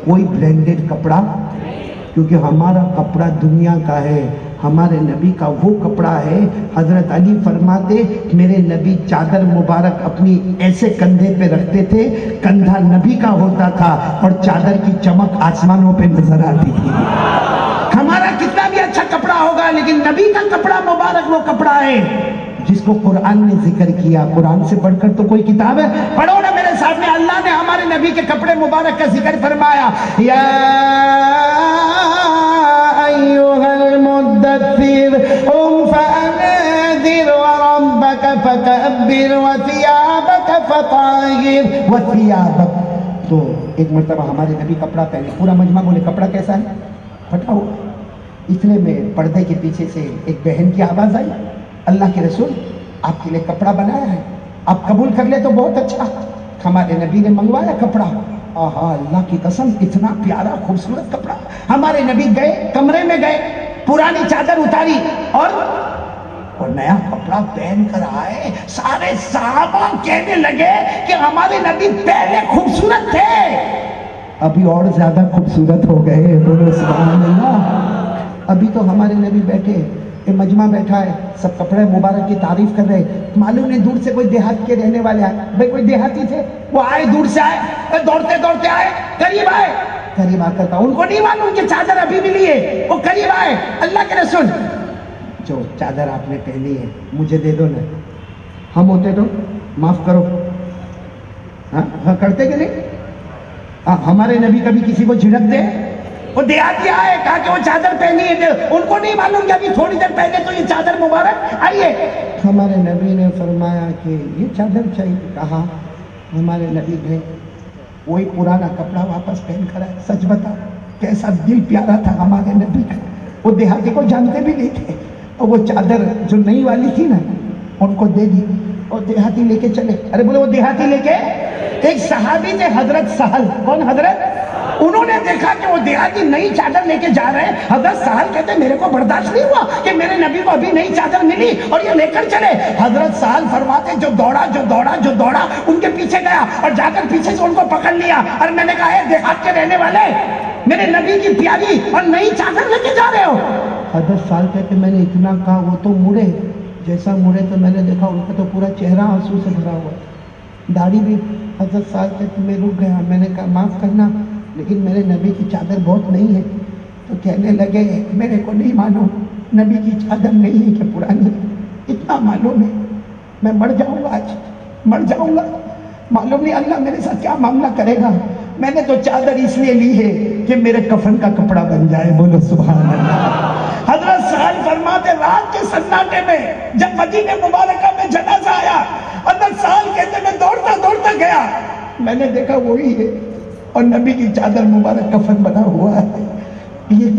کوئی بلینڈڈ کپڑا, کیونکہ ہمارا کپڑا دنیا کا ہے, ہمارے نبی کا وہ کپڑا ہے. حضرت علی فرماتے میرے نبی چادر مبارک اپنی ایسے کندھے پہ رکھتے تھے, کندھا نبی کا ہوتا تھا اور چادر کی چمک آسمانوں پہ نظر آتی تھی. ہمارا کتنا بھی اچھا کپڑا ہوگا لیکن نبی کا کپڑا مبارک وہ کپڑا ہے جس کو قرآن نے ذکر کیا. قرآن سے بڑھ کر تو کوئی کتاب ہے؟ پڑھو نا میرے سامنے. اللہ نے ہمارے نبی کے کپڑے مبارک کا ذکر فرمایا, یا ایھا المدثر قم فانذر وربک فکبر وثیابک فطہر وثیابک. تو ایک مرتبہ ہمارے نبی کپڑا پہنے, پورا مجمع بولے کپڑا کیسا ہے؟ پھٹا ہوا. اتنے میں پردے کے پیچھے سے ایک بہن کی آواز آئی, اللہ کے رسول آپ کے لیے کپڑا بنایا ہے, آپ قبول کر لے تو بہت اچھا. ہمارے نبی نے منگوایا کپڑا. آہا اللہ کی قسم اتنا پیارا خوبصورت کپڑا. ہمارے نبی گئے کمرے میں گئے, پرانی چادر اتاری اور نیا کپڑا پہن کر آئے. سارے صحابہ کہنے لگے کہ ہمارے نبی پہلے خوبصورت تھے, ابھی اور زیادہ خوبصورت ہو گئے. بولو سبحان اللہ. ابھی تو ہمارے نبی بیٹھے, مجمع بیٹھا ہے, سب کپڑے مبارک کی تعریف کر رہے. معلوم نہیں دور سے کوئی دیہات کے رہنے والے آئے. بھائی کوئی دیہاتی تھے, وہ آئے دور سے آئے, دوڑتے دوڑتے آئے, قریب آئے. قریب آ کر ان کو نہیں معلوم کہ چادر ابھی بھی لیے, وہ قریب آئے. اللہ کے رسول جو چادر آپ نے پہنی ہے مجھے دے دو نا. ہم ہوتے تو معاف کرو, ہاں کرتے کہ نہیں؟ ہمارے نبی کبھی کسی کو جھڑکتے؟ وہ دیہاتی آئے, کہا کہ وہ چادر پہنی ہے, ان کو نہیں معلوم کہ ابھی تھوڑی دیر پہلے تو یہ چادر مبارک آئیے. ہمارے نبی نے فرمایا کہ یہ چادر چاہیے. کہا ہمارے نبی گئے, وہی پرانا کپڑا واپس پہن کر آئے. سچ بتا کیسا دل پیارا تھا ہمارے نبی کا. وہ دیہاتی کو جانتے بھی نہیں تھے, اور وہ چادر جو نئی والی تھی نا ان کو دے دی, اور دیہاتی لے کے چلے. ارے بولے وہ دیہاتی لے کے, ایک صحابی تھے حضرت سہل. کون حضرت؟ انہوں نے دیکھا کہ وہ دیہاتی نئی چادر لے کے جا رہے ہیں. حضرت سہل کہتے میرے کو برداشت نہیں ہوا کہ میرے نبی کو ابھی نئی چادر ملی اور یہ لے کر چلے. حضرت سہل فرماتے جو دوڑا ان کے پیچھے گیا اور جا کر پیچھے سے ان کو پکڑ لیا. اور میں نے کہا اے دیہات کے رہنے والے, میرے نبی کی پیاری اور نئی چادر لے کے جا رہے ہو. حضرت سہل کہتے میں نے اتنا کہا وہ تو مڑے, جیسا مڑے تو میں نے دیکھا ان کا تو پورا چہرہ آنسو سے بھرا ہوا, داڑھی بھی. حضرت سہل کہتے میں رک گیا. میں نے کہا معاف کرنا لیکن میرے نبی کی چادر بہت نئی ہے. تو کہنے لگے میرے کو نہیں معلوم, نبی کی چادر نہیں ہے کہ پرانی, اتنا معلوم ہے میں مر جاؤں گا, آج مر جاؤں گا. معلوم نہیں اللہ میرے ساتھ کیا معاملہ کرے گا. میں نے تو چادر اس لیے لی ہے کہ میرے کفن کا کپڑا بن جائے. بولو سبحان اللہ. حضرت سہل فرماتے رات کے سناٹے میں جب مدینے مبارکہ میں جنازہ آیا, حضرت سہل کہتے میں دوڑتا گیا, میں نے دیکھا وہی ہے اور نبی کی چادر مبارک کفن بنا ہوا ہے. یہ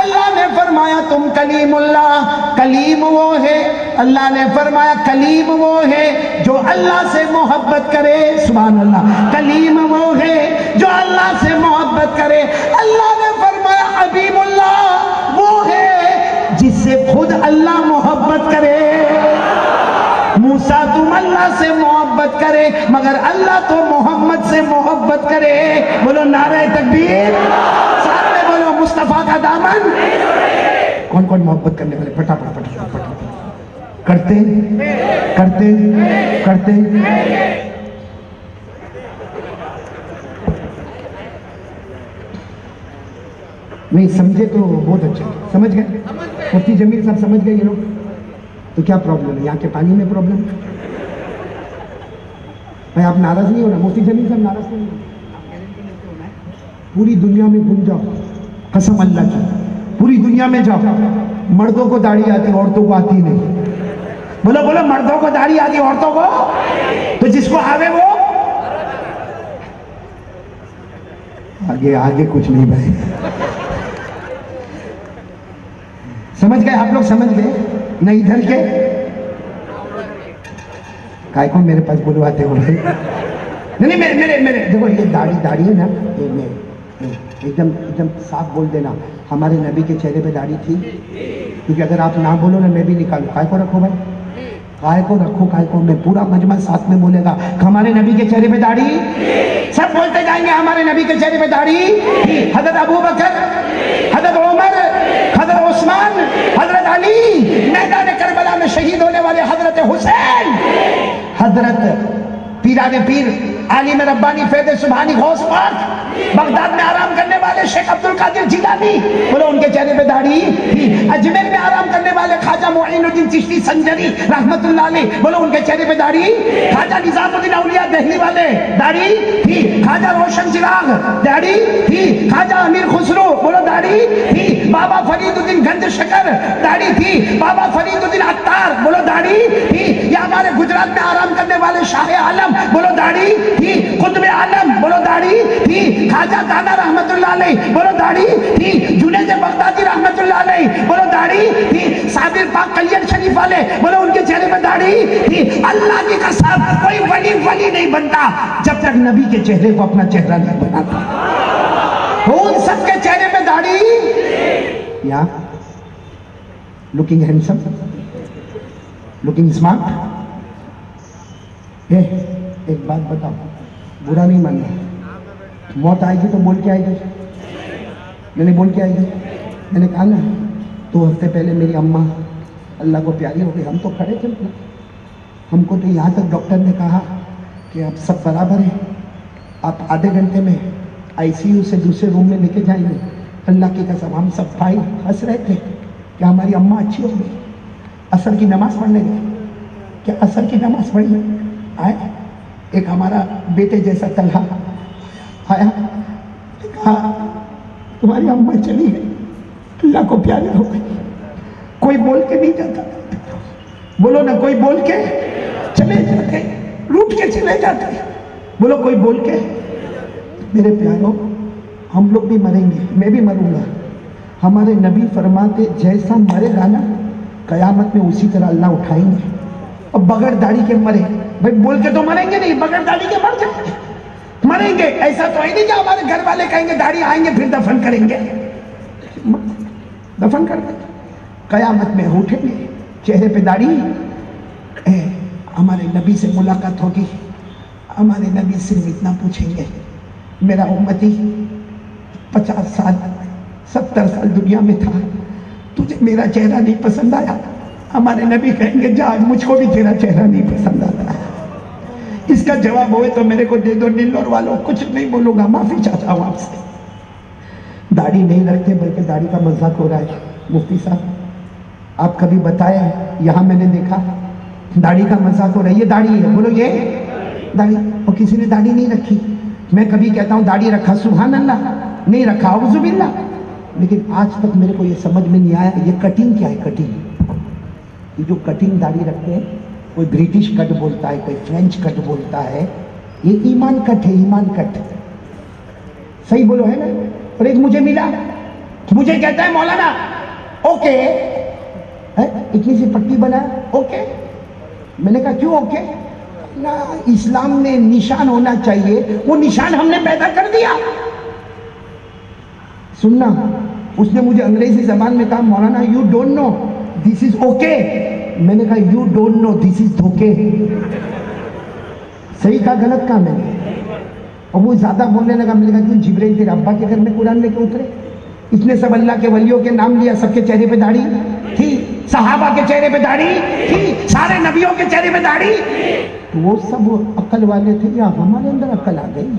اللہ نے فرمایا تم کلیم اللہ، کلیم وہ ہے، اللہ نے فرمایا کلیم وہ ہے جو اللہ سے محبت کرے، سبحان اللہ، کلیم وہ ہے جو اللہ سے محبت کرے۔ اللہ نے فرمایا حبیب اللہ وہ ہے جس سے خود اللہ محبت کرے۔ موسیٰ تم اللہ سے محبت کرے مگر اللہ تو محمد سے محبت کرے۔ بولو نعرہ تکبیر، ساتھ میں بولو مصطفیٰ کا دامن۔ کون کون محبت کرنے والے؟ پٹا پٹا پٹا پٹا کرتے کرتے کرتے۔ نہیں سمجھے تو بہت اچھا، سمجھ گئے؟ مفتی جمیل صاحب سمجھ گئے یہ لوگ؟ تو کیا پرابلم ہے؟ یہاں کے پانی میں پرابلم ہے؟ بھائی آپ ناراض نہیں ہونا، مفتی جمیل صاحب ناراض نہیں ہونا۔ پوری دنیا میں گھوم جاؤ، قسم اللہ کی، پوری دنیا میں جاؤ، مردوں کو داڑھی آتی عورتوں کو آتی نہیں۔ بولو بولو، مردوں کو داڑھی آتی عورتوں کو، تو جس کو آوے وہ آگے آگے کچھ نہیں بھائی، سمجھ گئے آپ لوگ؟ سمجھ گئے؟ نہیں ادھر کے کائے کو میرے پاس بلواتے ہو بھائی؟ نہیں میرے دیکھو یہ داڑھی ہے نا، ایک دم صاف بول دینا ہمارے نبی کے چہرے پہ داڑھی تھی، کیونکہ اگر آپ نہ بولو نا میں بھی نکالوں۔ کائے کو رکھو بھائی، کائے کو رکھو، کائے کو، میں پورا مجمع ساتھ میں بولے گا ہمارے نبی کے چہرے پہ داڑھی، سب بولتے جائیں گے ہمارے نبی کے چہرے پہ داڑھی۔ حضرت ابو بکر، حضرت عمر، حضرت عثمان، حضرت علی، میدان کربلا میں شہید ہونے والے حضرت حسین، حضرت پیران پیر عالم ربانی فیض سبحانی غوث پاک، بغداد میں آرام کرنے والے شیخ عبد القادر جیلانی، بولو ان کے چہرے پہ داڑھی تھی۔ اجمیر میں آرام کرنے والے خواجہ معین الدین چشتی سنجری رحمت اللہ علیہ، بولو ان کے چہرے پہ داڑھی۔ خواجہ نظام الدین اولیاء دہلی والے، داڑھی تھی۔ خواجہ روشن چراغ، داڑھی تھی۔ خواجہ امیر خسرو، بولو داڑھی تھی۔ بابا فرید الدین گنج شکر، داڑھی تھی۔ بابا فرید الدین عطار، بولو داڑھی تھی۔ یا ہمارے گجرات میں آرام کرنے والے شاہ عالم، بولو داڑھی تھی۔ قطب عالم، بولو داڑھی تھی۔ خواجہ دانا رحمت اللہ علیہ، بولو داڑھی تھی۔ جنید بغدادی رحمت اللہ علیہ، بولو داڑھی تھی۔ صابر پاک کلیئر شریف والے، بولو ان کے چہرے پہ داڑھی تھی۔ اللہ کی قسم کوئی ولی نہیں بنتا جب تک نبی کے چہرے کو اپنا چہرہ نہیں بناتا۔ ان سب کے چہرے پہ داڑھی، یا لوکنگ ہینڈسم، لوکنگ اسمارٹ۔ ایک بات بتاؤ، برا نہیں ماننا، موت آئے گی تو بول کے آئے گی؟ میں نے بول کے آئے گی؟ میں نے کہا نا 2 ہفتے پہلے میری اماں اللہ کو پیاری ہو گئی، ہم تو کھڑے تھے، ہم کو تو یہاں تک ڈاکٹر نے کہا کہ اب سب برابر ہیں، آپ آدھے گھنٹے میں ICU سے دوسرے روم میں لے کے جائیں گے۔ اللہ کی قسم ہم سب بھائی ہنس رہے تھے کہ ہماری اماں اچھی ہو گئی، عصر کی نماز پڑھنے گئے، کہ عصر کی نماز پڑھنے آئے، ایک ہمارا بیٹے جیسا طلحہ آیا، کہا تمہاری اماں چلی گئی، اللہ کو پیاری ہو گئی۔ کوئی بول کے نہیں جاتا، بولو نا، کوئی بول کے چلے جاتے، روٹ کے چلے جاتے، بولو کوئی بول کے۔ میرے پیاروں، ہم لوگ بھی مریں گے، میں بھی مروں گا۔ ہمارے نبی فرماتے جیسا مرے گا نا قیامت میں اسی طرح اللہ اٹھائیں گے۔ اور بغیر داڑھی کے مرے، بھائی بول کے تو مریں گے نہیں، بغیر داڑھی کے مر جائیں گے، مریں گے۔ ایسا تو ہے نہیں کہ ہمارے گھر والے کہیں گے داڑھی آئیں گے پھر دفن کریں گے، دفن کر دیں گے، قیامت میں اٹھیں گے چہرے پہ داڑھی۔ ہمارے نبی سے ملاقات ہوگی، ہمارے نبی صرف اتنا پوچھیں گے، میرا امتی 50 سال 70 سال دنیا میں تھا، تجھے میرا چہرہ نہیں پسند آیا؟ ہمارے نبی کہیں گے جا، مجھ کو بھی تیرا چہرہ نہیں پسند آتا۔ اس کا جواب ہوئے تو میرے کو دے دو، نیلور والوں کچھ نہیں بولوں گا، معافی چاہتا ہوں آپ سے۔ داڑھی نہیں رکھتے بلکہ داڑھی کا مذاق ہو رہا ہے۔ مفتی صاحب آپ کبھی بتائیں، یہاں میں نے دیکھا داڑھی کا مذاق ہو رہا ہے، یہ داڑھی ہے، بولو یہ داڑھی، اور کسی نے داڑھی نہیں رکھی۔ میں کبھی کہتا ہوں داڑھی رکھا، سبحان اللہ، نہیں رکھا، اعوذ باللہ، لیکن آج تک میرے کو یہ سمجھ میں نہیں آیا یہ کٹنگ کیا ہے۔ کٹنگ، یہ جو کٹنگ داڑھی رکھتے ہیں، کوئی برٹش کٹ بولتا ہے، کوئی فرینچ کٹ بولتا ہے، یہ ایمان کٹ ہے، ایمان کٹ، صحیح بولو ہے نا۔ اور ایک مجھے ملا مجھے کہتا ہے مولانا اوکے اتنی سی پٹی بنا اوکے. میں نے کہا کیوں اوکے؟ نا اسلام میں نشان ہونا چاہیے، وہ نشان ہم نے پیدا کر دیا. سننا، اس نے مجھے انگریزی زبان میں کہا مولانا you don't know this is okay. میں نے کہا یو ڈونٹ نو دس از دھوکے. صحیح کہا غلط کہا میں نے؟ اور وہ زیادہ بولنے لگا. میں نے کہا کیوں جبرائیل تیرے ابا کے گھر میں قرآن لے کے اترے؟ اس نے سب اللہ کے ولیوں کے نام لیا، سب کے چہرے پہ داڑھی تھی، صحابہ کے چہرے پہ داڑھی تھی، سارے نبیوں کے چہرے پہ داڑھی. تو وہ سب عقل والے تھے یا ہمارے اندر عقل آ گئی؟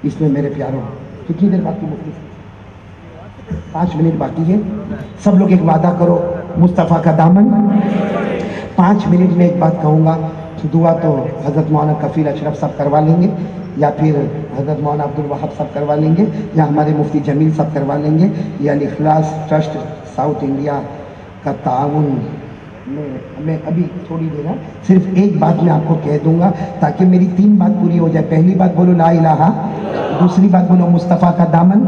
اس میں میرے پیاروں کتنی دیر باقی مفتی؟ 5 منٹ باقی ہے. سب لوگ ایک وعدہ کرو، مصطفیٰ کا دامن. 5 منٹ میں ایک بات کہوں گا. دعا تو حضرت مولانا کفیل اشرف صاحب کروا لیں گے، یا پھر حضرت مولانا عبدالوہاب صاحب کروا لیں گے، یا ہمارے مفتی جمیل صاحب کروا لیں گے، یا الاخلاص ٹرسٹ ساؤتھ انڈیا کا تعاون. میں ابھی تھوڑی دیر صرف ایک بات میں آپ کو کہہ دوں گا تاکہ میری 3 بات پوری ہو جائے. پہلی بات بولو لا الہ، دوسری بات بولو مصطفیٰ کا دامن،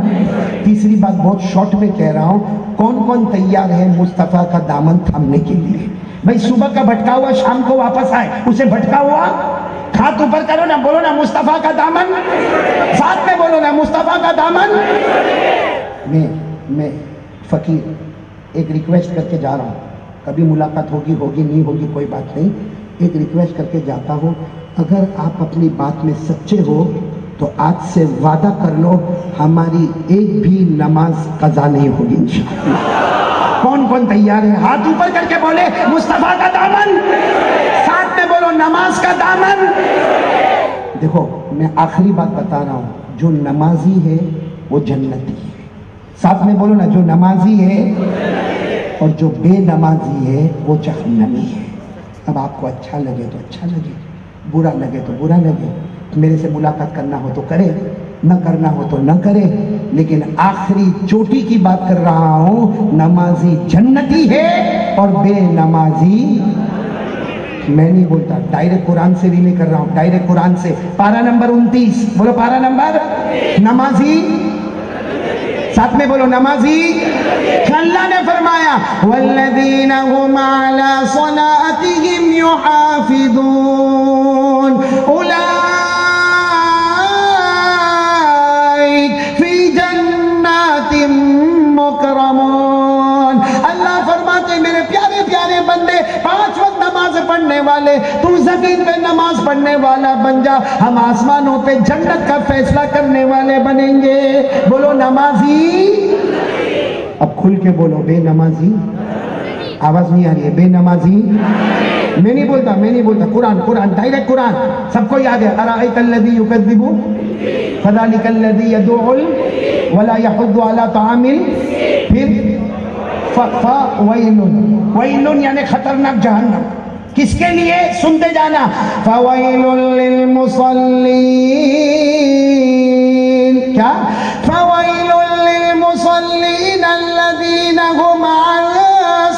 تیسری بات بہت شارٹ میں کہہ رہا ہوں، کون کون تیار ہے مصطفیٰ کا دامن تھامنے کے لیے؟ بھائی صبح کا بھٹکا ہوا شام کو واپس آئے، اسے بھٹکا ہوا ہاتھ اوپر کرو نا، بولو نا مصطفیٰ کا دامن، ساتھ میں بولو نا مصطفیٰ کا دامن. میں فقیر ایک ریکویسٹ کر کے جا رہا ہوں، کبھی ملاقات ہوگی نہیں ہوگی کوئی بات نہیں. ایک ریکویسٹ کر کے جاتا ہوں، اگر آپ اپنی بات میں سچے ہو تو آج سے وعدہ کر لو ہماری ایک بھی نماز قضا نہیں ہوگی انشاءاللہ. کون کون تیار ہے؟ ہاتھ اوپر کر کے بولے مصطفیٰ کا دامن، ساتھ میں بولو نماز کا دامن. دیکھو میں آخری بات بتا رہا ہوں، جو نمازی ہے وہ جنتی ہے. ساتھ میں بولو نا، جو نمازی ہے اور جو بے نمازی ہے وہ جہنمی ہے. اب آپ کو اچھا لگے تو اچھا لگے، برا لگے تو برا لگے. میرے سے ملاقات کرنا ہو تو کرے، نہ کرنا ہو تو نہ کرے، لیکن آخری چوٹی کی بات کر رہا ہوں، نمازی جنتی ہے اور بے نمازی. میں نہیں بولتا، ڈائریکٹ قرآن سے بھی نہیں کر رہا ہوں، ڈائریکٹ قرآن سے. پارہ نمبر 29 بولو، پارہ نمبر نمازی، ساتھ میں بولو نمازی. اللہ نے فرمایا والذین هم علی صلاتهم یحافظون اولئک فی جنات مکرمون. اللہ فرماتے میرے پیارے پیارے بندے، 5 وقت نماز پڑھنے والے، تو زمین پہ نماز پڑھنے والا بن جا، ہم آسمانوں پہ جنت کا فیصلہ کرنے والے بنیں گے. بولو نمازی. اب کھل کے بولو بے نمازی. آواز نہیں آ رہی ہے؟ بے نمازی. میں نہیں بولتا، قرآن ڈائریکٹ قرآن سب کو یاد ہے. ارائیت الذی یکذب فذلک الذی یدعو ولا یحض علی طعام، پھر ویل یعنی خطرناک جہنم. کس کے لیے؟ سنتے جانا. فویل للمصلین. کیا؟ فویل للمصلین الذین هم عن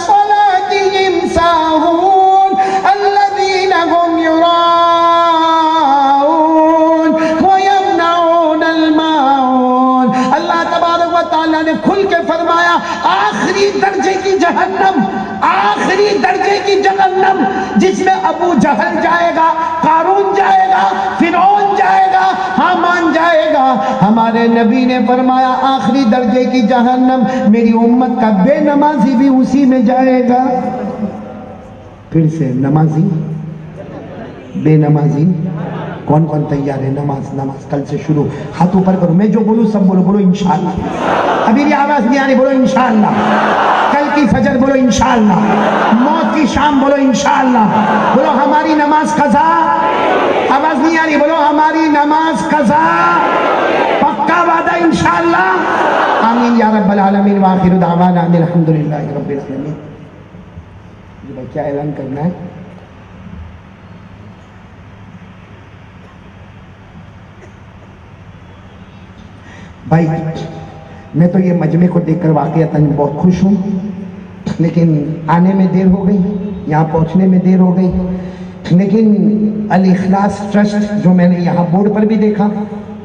صلاتهم ساہون الذین هم یراؤون ویمنعون الماعون. اللہ تبارک و تعالیٰ نے کھل کے فرمایا آخری درجے کی جہنم، آخری درجے کی جہنم جس میں ابو جہل جائے گا، قارون جائے گا، فرعون جائے گا، حامان جائے گا. ہمارے نبی نے فرمایا آخری درجے کی جہنم میری امت کا بے نمازی بھی اسی میں جائے گا. پھر سے نمازی، بے نمازی. کون کون تیار ہے؟ نماز کل سے شروع. ہاتھ اوپر کرو، میں جو بولوں سب بولو انشاءاللہ. ابھی بھی آواز نہیں آ رہی؟ بولو انشاءاللہ. کل کی فجر بولو انشاءاللہ. موت کی شام بولو انشاءاللہ. بولو ہماری نماز قضا. آواز نہیں آ رہی؟ بولو ہماری نماز قضا. پکا وعدہ انشاءاللہ. آمین یا رب العالمین. وآخر دعوانا ان الحمدللہ رب العالمین. بھائی کیا اعلان کرنا ہے؟ بھائی میں تو یہ مجمع کو دیکھ کر واقعتاً بہت خوش ہوں، لیکن آنے میں دیر ہو گئی، یہاں پہنچنے میں دیر ہو گئی. لیکن الاخلاص ٹرسٹ جو میں نے یہاں بورڈ پر بھی دیکھا،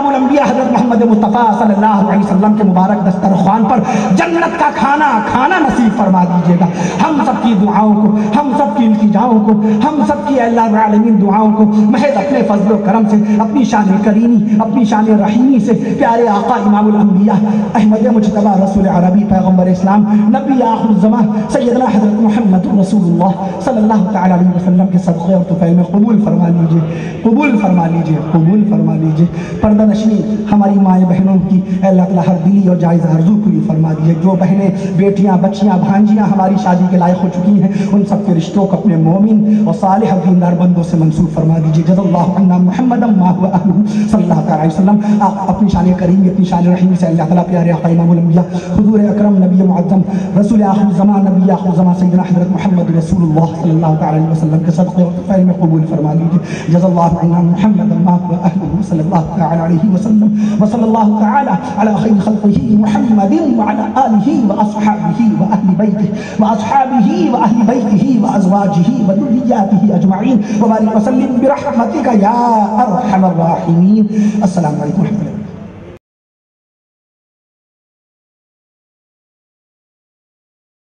امام الانبیاء حضرت محمد مصطفیٰ صلی اللہ علیہ وسلم کے مبارک دسترخوان پر جنت کا کھانا نصیب فرما دیجیے گا. ہم سب کی دعاؤں کو، ہم سب کی التجاؤں کو، ہم سب کی اللہ رب العالمین دعاؤں کو محض اپنے فضل و کرم سے، اپنی شان کریمی، اپنی شان رحیمی سے پیارے آقا امام الانبیاء احمد مجتبی رسول عربی پیغمبر اسلام نبی آخر الزمان سیدنا حضرت محمد رسول اللہ صلی اللہ تعالی علیہ وسلم کے صدقے اور طفیل میں قبول فرما لیجیے، قبول فرما لیجیے، قبول فرما لیجیے. پردہ نشین ہماری مائیں بہنوں کی اللہ تعالیٰ ہر دلی اور جائز آرزو پوری فرما دیجیے. جو بہنیں، بیٹیاں، بچیاں، بھانجیاں ہماری شادی کے لائق ہو چکی ہیں، ان سب کے رشتوں کو اپنے مومن اور صالح دیندار بندوں سے منسوب فرما دیجیے. جزا اللہ عنا محمد ما هو اهله صلی اللہ تعالی علیہ وسلم. آپ اپنی شان کریم، اپنی شان رحیم سے اللہ تعالیٰ پیارے آقا امام الانبیاء حضور اکرم نبی معظم رسول آخر الزمان نبی آخر الزمان سیدنا حضرت محمد رسول اللہ صلی اللہ تعالی علیہ وسلم کے صدقے اور طفیل میں قبول فرما لیجیے. جزا اللہ عنا محمد ما هو اهله صلی اللہ تعالی علیہ وسلم وصلی اللہ تعالی علی خیر خلقہ محمد وعلى آلہ واصحابہ واہل بیتہ واصحابہ واہل بیتہ وازواجہ وذریاتہ اجمعین وبارک وسلم برحمتک یا ارحم الراحمین. السلام علیکم ورحمۃ اللہ.